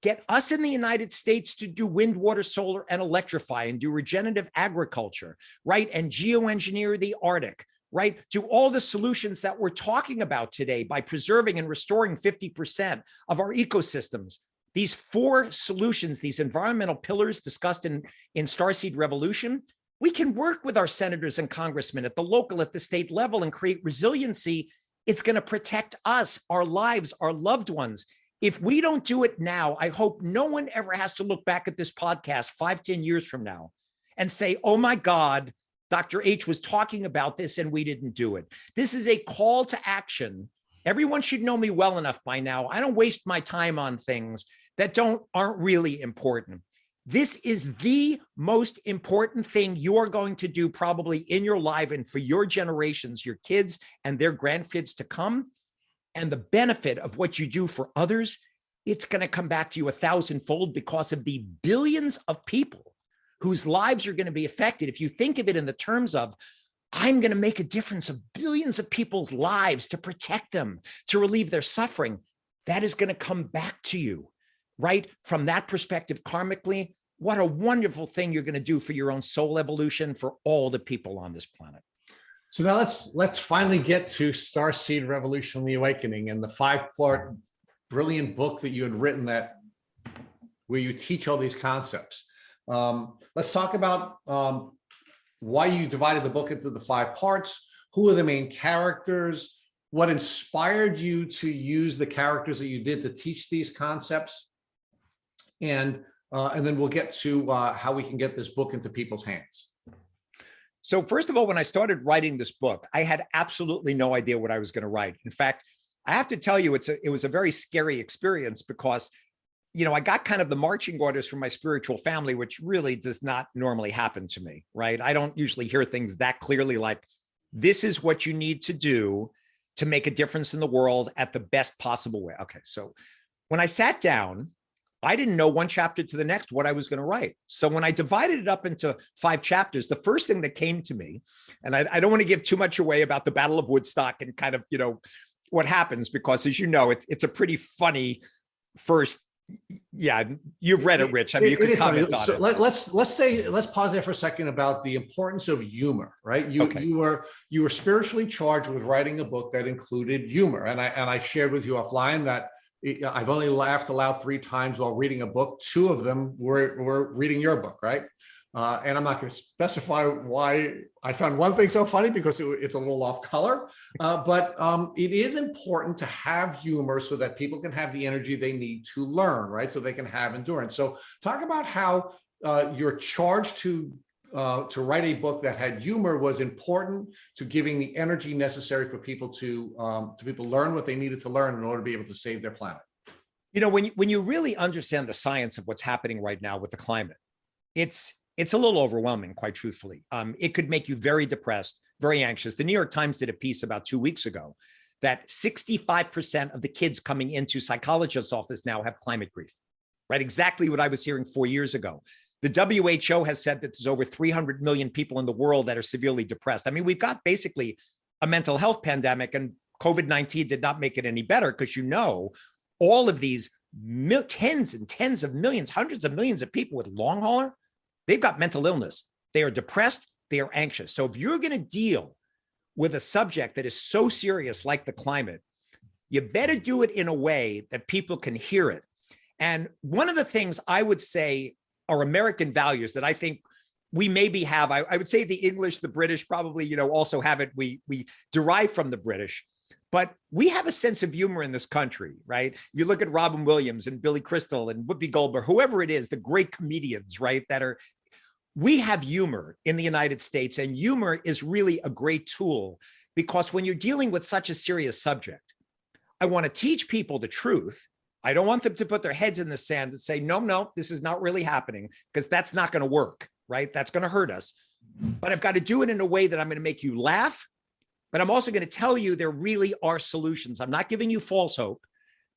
get us in the United States to do wind, water, solar, and electrify and do regenerative agriculture, right? And geoengineer the Arctic, right? Do all the solutions that we're talking about today by preserving and restoring 50% of our ecosystems. These 4 solutions, these environmental pillars discussed in Starseed Revolution, we can work with our senators and congressmen at the local, at the state level and create resiliency. It's going to protect us, our lives, our loved ones. If we don't do it now, I hope no one ever has to look back at this podcast 5-10 years from now and say, oh my God, Dr. H was talking about this and we didn't do it. This is a call to action. Everyone should know me well enough by now. I don't waste my time on things that aren't really important. This is the most important thing you are going to do probably in your life and for your generations, your kids and their grandkids to come. And the benefit of what you do for others, it's going to come back to you 1,000-fold because of the billions of people whose lives are going to be affected. If you think of it in the terms of, I'm going to make a difference of billions of people's lives to protect them, to relieve their suffering, that is going to come back to you. Right? From that perspective, karmically, what a wonderful thing you're going to do for your own soul evolution, for all the people on this planet. So now let's finally get to Starseed Revolution and the Awakening and the 5-part brilliant book that you had written where you teach all these concepts. Let's talk about why you divided the book into the 5 parts. Who are the main characters? What inspired you to use the characters that you did to teach these concepts? And then we'll get to how we can get this book into people's hands. So first of all, when I started writing this book, I had absolutely no idea what I was going to write. In fact, I have to tell you, it was a very scary experience because, I got kind of the marching orders from my spiritual family, which really does not normally happen to me, right? I don't usually hear things that clearly like, this is what you need to do to make a difference in the world at the best possible way. Okay, so when I sat down, I didn't know one chapter to the next what I was going to write. So when I divided it up into 5 chapters, the first thing that came to me, and I don't want to give too much away about the Battle of Woodstock and kind of, what happens, because as you know, it's a pretty funny first. Yeah, you've read it, Rich. I mean, you can comment on it. Let's pause there for a second about the importance of humor, right? You were spiritually charged with writing a book that included humor, and I shared with you offline that I've only laughed aloud 3 times while reading a book. 2 of them were reading your book, right? And I'm not going to specify why I found one thing so funny because it's a little off color, but it is important to have humor so that people can have the energy they need to learn, right? So they can have endurance. So talk about how your charge to write a book that had humor was important to giving the energy necessary for people to learn what they needed to learn in order to be able to save their planet. When you really understand the science of what's happening right now with the climate, it's a little overwhelming, quite truthfully. It could make you very depressed, very anxious. The New York Times did a piece about 2 weeks ago that 65% of the kids coming into psychologist's office now have climate grief, right? Exactly what I was hearing 4 years ago. The WHO has said that there's over 300 million people in the world that are severely depressed. I mean, we've got basically a mental health pandemic, and COVID-19 did not make it any better because all of these tens and tens of millions, hundreds of millions of people with long hauler, they've got mental illness. They are depressed. They are anxious. So if you're going to deal with a subject that is so serious like the climate, you better do it in a way that people can hear it. And one of the things I would say are American values that I think we maybe have, I would say the English, the British probably, also have it. We derive from the British, but we have a sense of humor in this country, right? You look at Robin Williams and Billy Crystal and Whoopi Goldberg, whoever it is, the great comedians, right? We have humor in the United States, and humor is really a great tool because when you're dealing with such a serious subject, I want to teach people the truth. I don't want them to put their heads in the sand and say, no, this is not really happening, because that's not going to work, right? That's going to hurt us. but I've got to do it in a way that I'm going to make you laugh. But I'm also going to tell you there really are solutions. I'm not giving you false hope.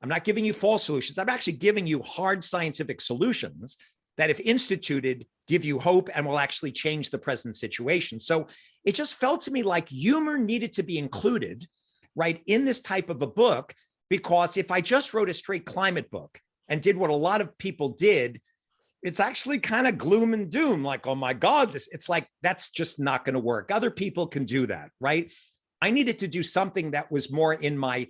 I'm not giving you false solutions. I'm actually giving you hard scientific solutions that, if instituted, give you hope and will actually change the present situation. So it just felt to me like humor needed to be included, right, in this type of a book, because if I just wrote a straight climate book and did what a lot of people did, it's actually kind of gloom and doom, like, oh my God, it's like, that's just not going to work. Other people can do that, right? I needed to do something that was more in my,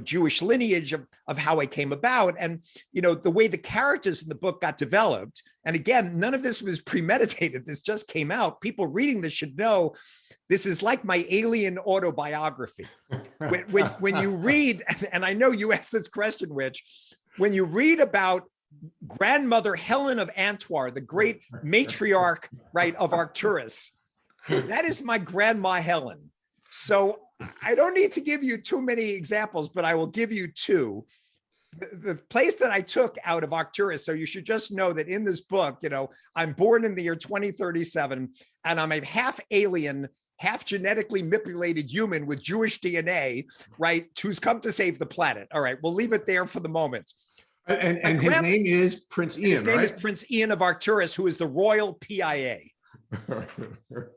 Jewish lineage of how I came about. And, the way the characters in the book got developed. And again, none of this was premeditated. This just came out. People reading this should know this is like my alien autobiography. When you read, and I know you asked this question, Rich, when you read about grandmother Helen of Antwerp, the great matriarch, right, of Arcturus, that is my grandma Helen. So I don't need to give you too many examples, but I will give you two. The place that I took out of Arcturus, so you should just know that in this book, I'm born in the year 2037, and I'm a half alien, half genetically manipulated human with Jewish DNA, right, who's come to save the planet. All right, we'll leave it there for the moment. And his name is Prince Ian, His name is Prince Ian of Arcturus, who is the royal PIA.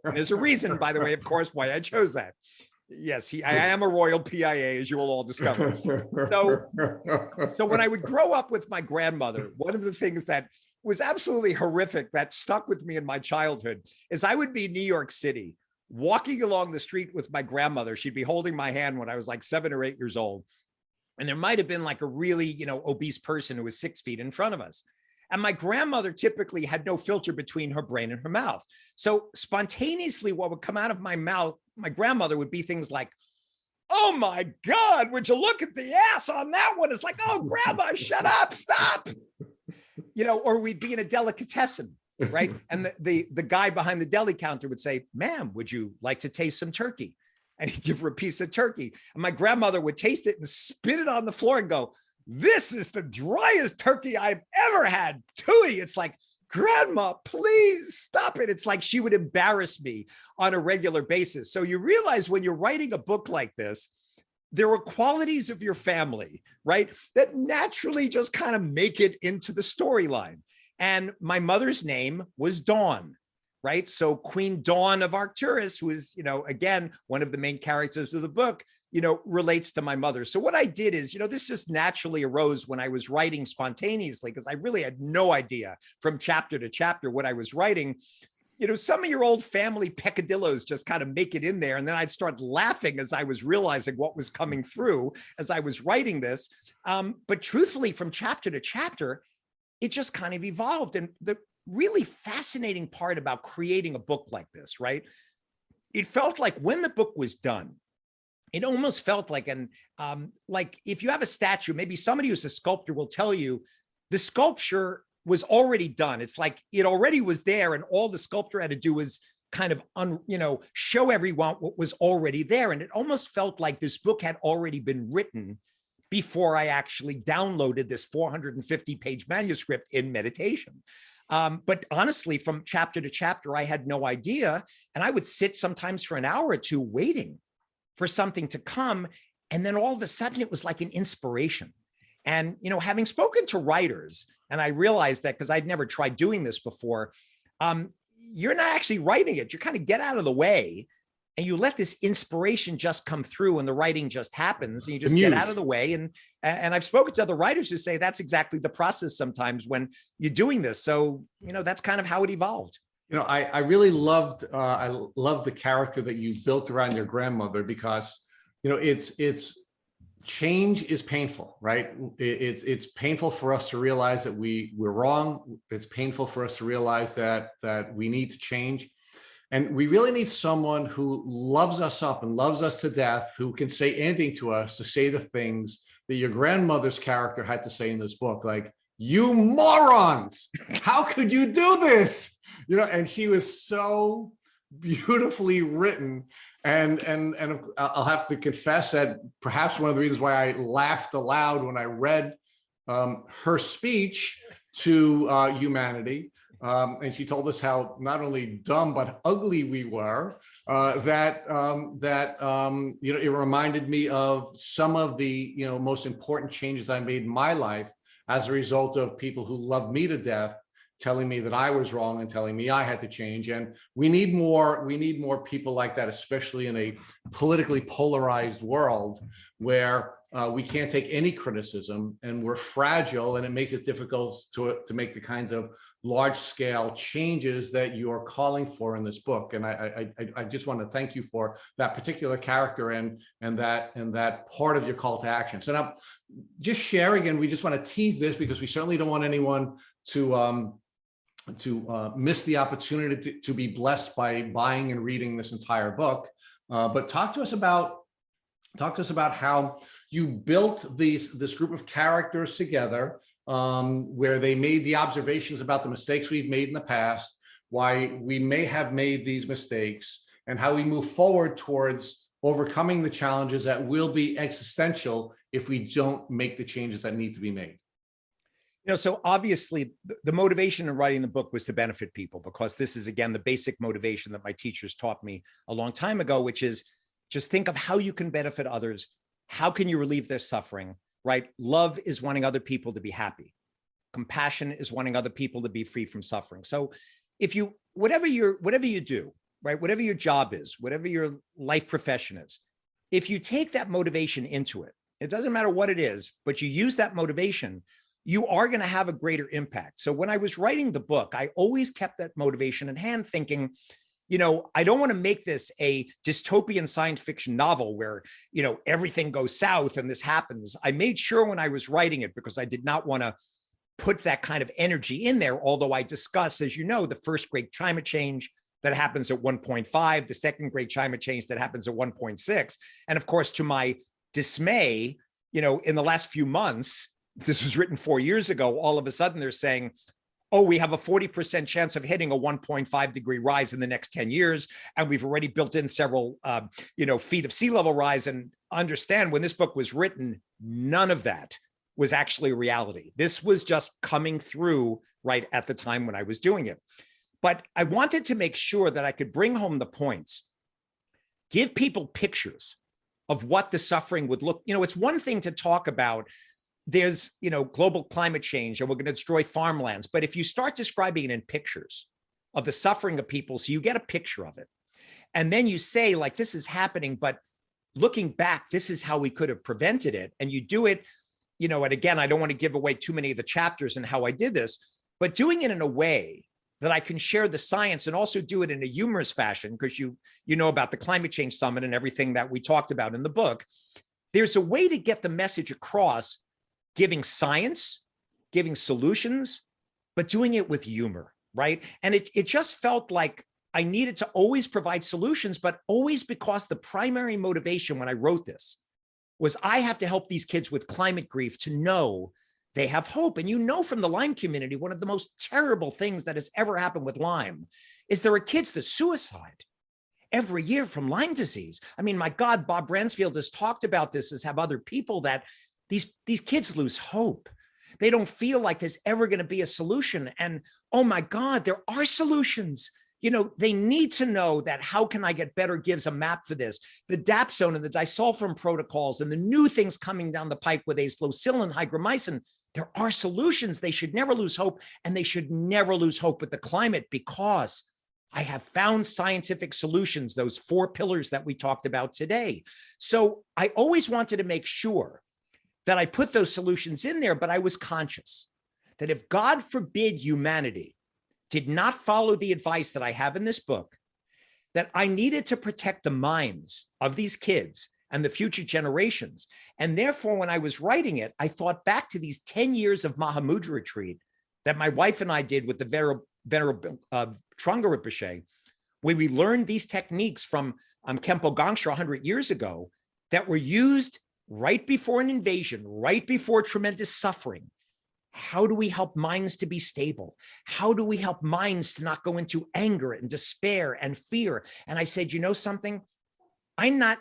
There's a reason, by the way, of course, why I chose that. Yes, I am a royal PIA, as you will all discover. So when I would grow up with my grandmother, one of the things that was absolutely horrific that stuck with me in my childhood is I would be in New York City, walking along the street with my grandmother. She'd be holding my hand when I was like 7 or 8 years old. And there might have been like a really, obese person who was 6 feet in front of us. And my grandmother typically had no filter between her brain and her mouth. So spontaneously, what would come out of my mouth, my grandmother, would be things like, oh my God, would you look at the ass on that one? It's like, oh, grandma, shut up, stop. Or we'd be in a delicatessen, right? And the guy behind the deli counter would say, ma'am, would you like to taste some turkey? And he'd give her a piece of turkey. And my grandmother would taste it and spit it on the floor and go, this is the driest turkey I've ever had. Tooey. It's like, grandma, please stop it. It's like she would embarrass me on a regular basis. So you realize when you're writing a book like this, there are qualities of your family, right, that naturally just kind of make it into the storyline. And my mother's name was Dawn. Right. So Queen Dawn of Arcturus, who is, again, one of the main characters of the book, relates to my mother. So what I did is, this just naturally arose when I was writing spontaneously, because I really had no idea from chapter to chapter what I was writing. Some of your old family peccadillos just kind of make it in there. And then I'd start laughing as I was realizing what was coming through as I was writing this. But truthfully, from chapter to chapter, it just kind of evolved. And the really fascinating part about creating a book like this, right? It felt like when the book was done, it almost felt like like if you have a statue, maybe somebody who's a sculptor will tell you the sculpture was already done. It's like it already was there, and all the sculptor had to do was kind of show everyone what was already there. And it almost felt like this book had already been written before I actually downloaded this 450-page manuscript in meditation. But honestly, from chapter to chapter, I had no idea. And I would sit sometimes for an hour or two waiting for something to come. And then all of a sudden it was like an inspiration. And, having spoken to writers, and I realized that because I'd never tried doing this before, you're not actually writing it. You kind of get out of the way and you let this inspiration just come through, and the writing just happens, and you just get out of the way. And I've spoken to other writers who say that's exactly the process sometimes when you're doing this. So, that's kind of how it evolved. I really loved the character that you built around your grandmother, because, it's change is painful, right? It's painful for us to realize that we're wrong. It's painful for us to realize that we need to change. And we really need someone who loves us up and loves us to death, who can say anything to us, to say the things that your grandmother's character had to say in this book, like, you morons, how could you do this? And she was so beautifully written. And I'll have to confess that perhaps one of the reasons why I laughed aloud when I read her speech to humanity and she told us how not only dumb but ugly we were. It reminded me of some of the most important changes I made in my life as a result of people who loved me to death telling me that I was wrong and telling me I had to change. And we need more people like that, especially in a politically polarized world where we can't take any criticism and we're fragile, and it makes it difficult to make the kinds of large-scale changes that you're calling for in this book. And I just want to thank you for that particular character and that part of your call to action. So now, just sharing, and we just want to tease this because we certainly don't want anyone to miss the opportunity to be blessed by buying and reading this entire book. But talk to us about how you built this group of characters together, where they made the observations about the mistakes we've made in the past, why we may have made these mistakes, and how we move forward towards overcoming the challenges that will be existential if we don't make the changes that need to be made. So obviously the motivation in writing the book was to benefit people, because this is, again, the basic motivation that my teachers taught me a long time ago, which is just think of how you can benefit others. How can you relieve their suffering, right? Love is wanting other people to be happy. Compassion is wanting other people to be free from suffering. So whatever you do, right? Whatever your job is, whatever your life profession is, if you take that motivation into it, it doesn't matter what it is, but you use that motivation, you are going to have a greater impact. So when I was writing the book, I always kept that motivation in hand, thinking, I don't want to make this a dystopian science fiction novel where, everything goes south and this happens. I made sure when I was writing it, because I did not want to put that kind of energy in there, although I discuss, as you know, the first great climate change that happens at 1.5, the second great climate change that happens at 1.6. And of course, to my dismay, in the last few months, this was written 4 years ago, all of a sudden they're saying, oh, we have a 40% chance of hitting a 1.5 degree rise in the next 10 years. And we've already built in several, feet of sea level rise. And understand, when this book was written, none of that was actually a reality. This was just coming through right at the time when I was doing it. But I wanted to make sure that I could bring home the points, give people pictures of what the suffering would look. It's one thing to talk about there's, global climate change and we're going to destroy farmlands. But if you start describing it in pictures of the suffering of people, so you get a picture of it, and then you say, like, this is happening, but looking back, this is how we could have prevented it. And you do it, and again, I don't want to give away too many of the chapters and how I did this, but doing it in a way that I can share the science and also do it in a humorous fashion, because you know about the climate change summit and everything that we talked about in the book. There's a way to get the message across, giving science, giving solutions, but doing it with humor, right? And it just felt like I needed to always provide solutions, but always because the primary motivation when I wrote this was I have to help these kids with climate grief to know they have hope. And from the Lyme community, one of the most terrible things that has ever happened with Lyme is there are kids that suicide every year from Lyme disease. I mean, my God, Bob Bransfield has talked about this, as have other people, that these kids lose hope. They don't feel like there's ever going to be a solution. And oh my God, there are solutions. They need to know that How Can I Get Better gives a map for this. The dapsone and the disulfiram protocols and the new things coming down the pike with acetylcysteine, hygromycin, there are solutions. They should never lose hope. And they should never lose hope with the climate, because I have found scientific solutions, those 4 pillars that we talked about today. So I always wanted to make sure that I put those solutions in there, but I was conscious that if, God forbid, humanity did not follow the advice that I have in this book, that I needed to protect the minds of these kids and the future generations. And therefore, when I was writing it, I thought back to these 10 years of Mahamudra retreat that my wife and I did with the Venerable Trungpa Rinpoche, where we learned these techniques from Khenpo Gangsha 100 years ago that were used right before an invasion, right before tremendous suffering. How do we help minds to be stable? How do we help minds to not go into anger and despair and fear? And I said, something? I not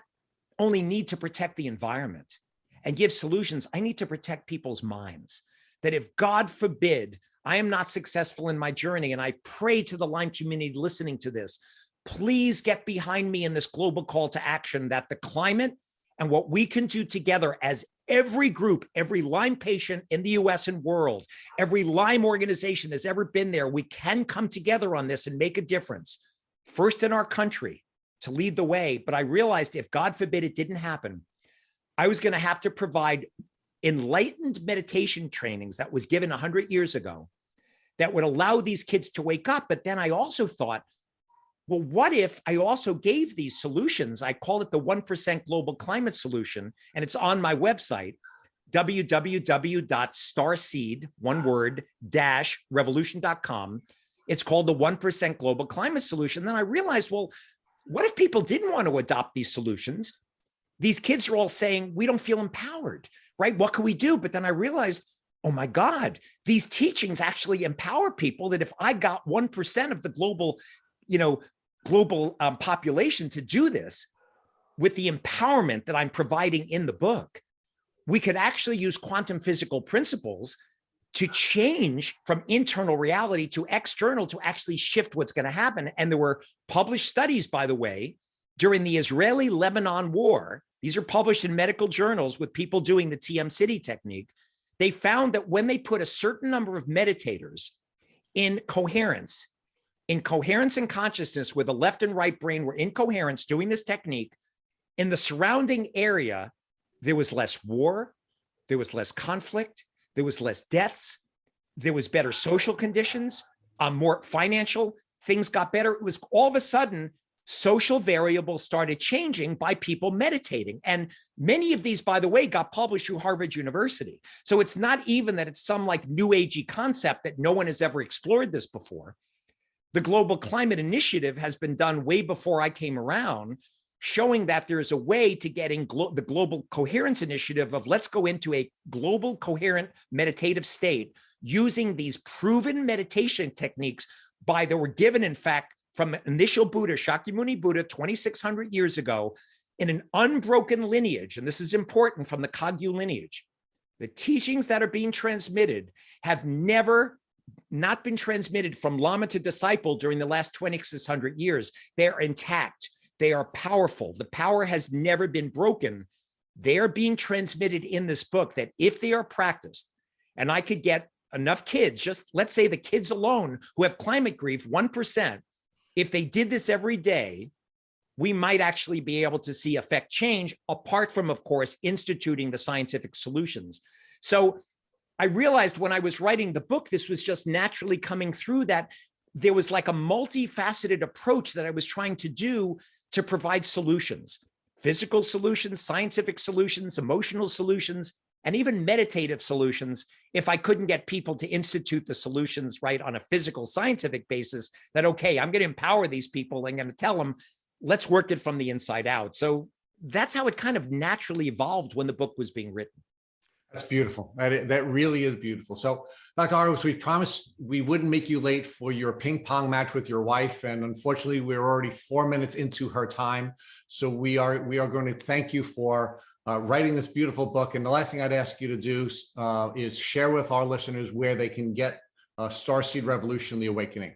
only need to protect the environment and give solutions, I need to protect people's minds. That if, God forbid, I am not successful in my journey. And I pray to the Lyme community listening to this, please get behind me in this global call to action that the climate and what we can do together as every group, every Lyme patient in the US and world, every Lyme organization has ever been there, we can come together on this and make a difference. First in our country to lead the way. But I realized if God forbid it didn't happen, I was going to have to provide enlightened meditation trainings that was given 100 years ago that would allow these kids to wake up. But then I also thought, well, what if I also gave these solutions? I call it the 1% global climate solution, and it's on my website, www.starseed, one word, -revolution.com. It's called the 1% global climate solution. Then I realized, well, what if people didn't want to adopt these solutions? These kids are all saying, we don't feel empowered, right? What can we do? But then I realized, oh my God, these teachings actually empower people, that if I got 1% of the global population to do this with the empowerment that I'm providing in the book, we could actually use quantum physical principles to change from internal reality to external to actually shift what's going to happen. And there were published studies, by the way, during the Israeli-Lebanon war. These are published in medical journals with people doing the TM City technique. They found that when they put a certain number of meditators in coherence and consciousness, where the left and right brain were in coherence doing this technique, in the surrounding area, there was less war, there was less conflict, there was less deaths, there was better social conditions, more financial, things got better. It was all of a sudden, social variables started changing by people meditating. And many of these, by the way, got published through Harvard University. So it's not even that it's some like new agey concept that no one has ever explored this before. The Global Climate Initiative has been done way before I came around, showing that there's a way to getting the Global Coherence Initiative of let's go into a global coherent meditative state using these proven meditation techniques that were given, in fact, from initial Buddha, Shakyamuni Buddha, 2,600 years ago, in an unbroken lineage. And this is important, from the Kagyu lineage. The teachings that are being transmitted have never not been transmitted from Lama to disciple during the last 2,600 years. They're intact. They are powerful. The power has never been broken. They're being transmitted in this book that if they are practiced, and I could get enough kids, just let's say the kids alone who have climate grief, 1%, if they did this every day, we might actually be able to see effect change, apart from, of course, instituting the scientific solutions. So I realized when I was writing the book, this was just naturally coming through, that there was like a multifaceted approach that I was trying to do to provide solutions, physical solutions, scientific solutions, emotional solutions, and even meditative solutions. If I couldn't get people to institute the solutions right on a physical scientific basis, that, okay, I'm going to empower these people. I'm going to tell them, let's work it from the inside out. So that's how it kind of naturally evolved when the book was being written. That's beautiful. That really is beautiful. So, Dr. Horowitz, we promised we wouldn't make you late for your ping pong match with your wife, and unfortunately, we're already 4 minutes into her time. So we are going to thank you for writing this beautiful book. And the last thing I'd ask you to do is share with our listeners where they can get Starseed Revolution: The Awakening.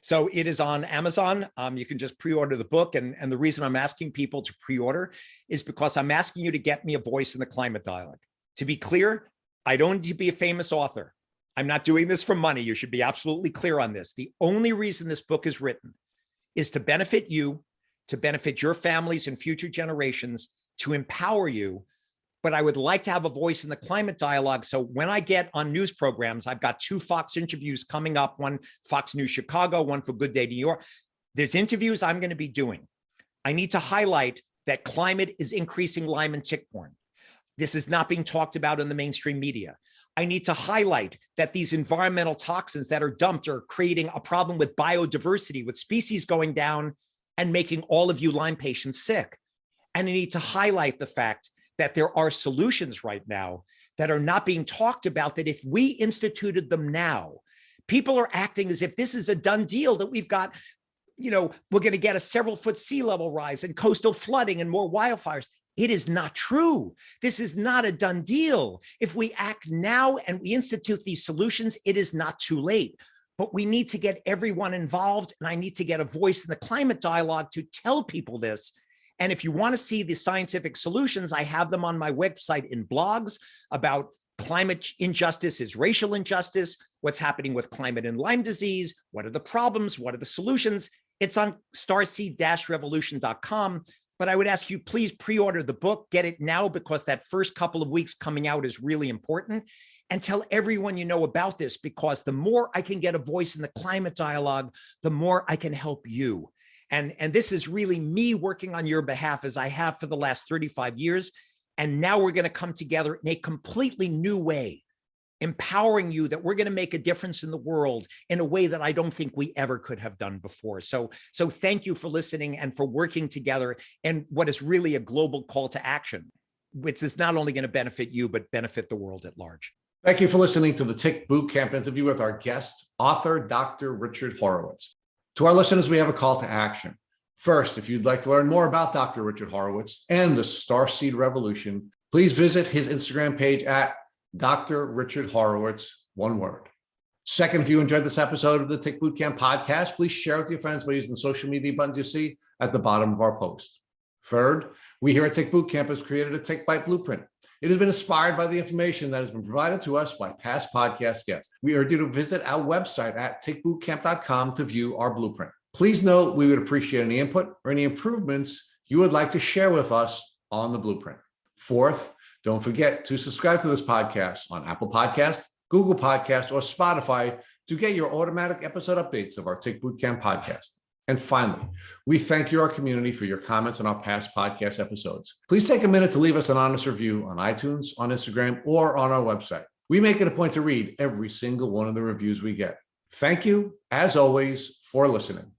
So it is on Amazon. You can just pre-order the book. And the reason I'm asking people to pre-order is because I'm asking you to get me a voice in the climate dialogue. To be clear, I don't need to be a famous author. I'm not doing this for money. You should be absolutely clear on this. The only reason this book is written is to benefit you, to benefit your families and future generations, to empower you. But I would like to have a voice in the climate dialogue. So when I get on news programs, I've got 2 Fox interviews coming up, one Fox News Chicago, one for Good Day New York. There's interviews I'm going to be doing. I need to highlight that climate is increasing Lyme and tick-borne. This is not being talked about in the mainstream media. I need to highlight that these environmental toxins that are dumped are creating a problem with biodiversity, with species going down and making all of you Lyme patients sick. And I need to highlight the fact that there are solutions right now that are not being talked about, that if we instituted them now, people are acting as if this is a done deal, that we've got, we're going to get a several foot sea level rise and coastal flooding and more wildfires. It is not true. This is not a done deal. If we act now and we institute these solutions, it is not too late. But we need to get everyone involved, and I need to get a voice in the climate dialogue to tell people this. And if you want to see the scientific solutions, I have them on my website in blogs about climate injustice is racial injustice, what's happening with climate and Lyme disease, what are the problems, what are the solutions. It's on starseed-revolution.com. But I would ask you, please pre-order the book, get it now, because that first couple of weeks coming out is really important. And tell everyone you know about this, because the more I can get a voice in the climate dialogue, the more I can help you. And this is really me working on your behalf, as I have for the last 35 years. And now we're going to come together in a completely new way, empowering you that we're going to make a difference in the world in a way that I don't think we ever could have done before. So thank you for listening and for working together in what is really a global call to action, which is not only going to benefit you, but benefit the world at large. Thank you for listening to the Tick Bootcamp interview with our guest, author, Dr. Richard Horowitz. To our listeners, we have a call to action. First, if you'd like to learn more about Dr. Richard Horowitz and the Starseed Revolution, please visit his Instagram page at Dr. Richard Horowitz, one word. Second, if you enjoyed this episode of the Tick Bootcamp podcast, please share with your friends by using the social media buttons you see at the bottom of our post. Third, we here at Tick Bootcamp has created a Tick Bite Blueprint. It has been inspired by the information that has been provided to us by past podcast guests. We urge you to visit our website at tickbootcamp.com to view our blueprint. Please note we would appreciate any input or any improvements you would like to share with us on the blueprint. Fourth, don't forget to subscribe to this podcast on Apple Podcasts, Google Podcasts, or Spotify to get your automatic episode updates of our Tick Bootcamp podcast. And finally, we thank you, our community, for your comments on our past podcast episodes. Please take a minute to leave us an honest review on iTunes, on Instagram, or on our website. We make it a point to read every single one of the reviews we get. Thank you, as always, for listening.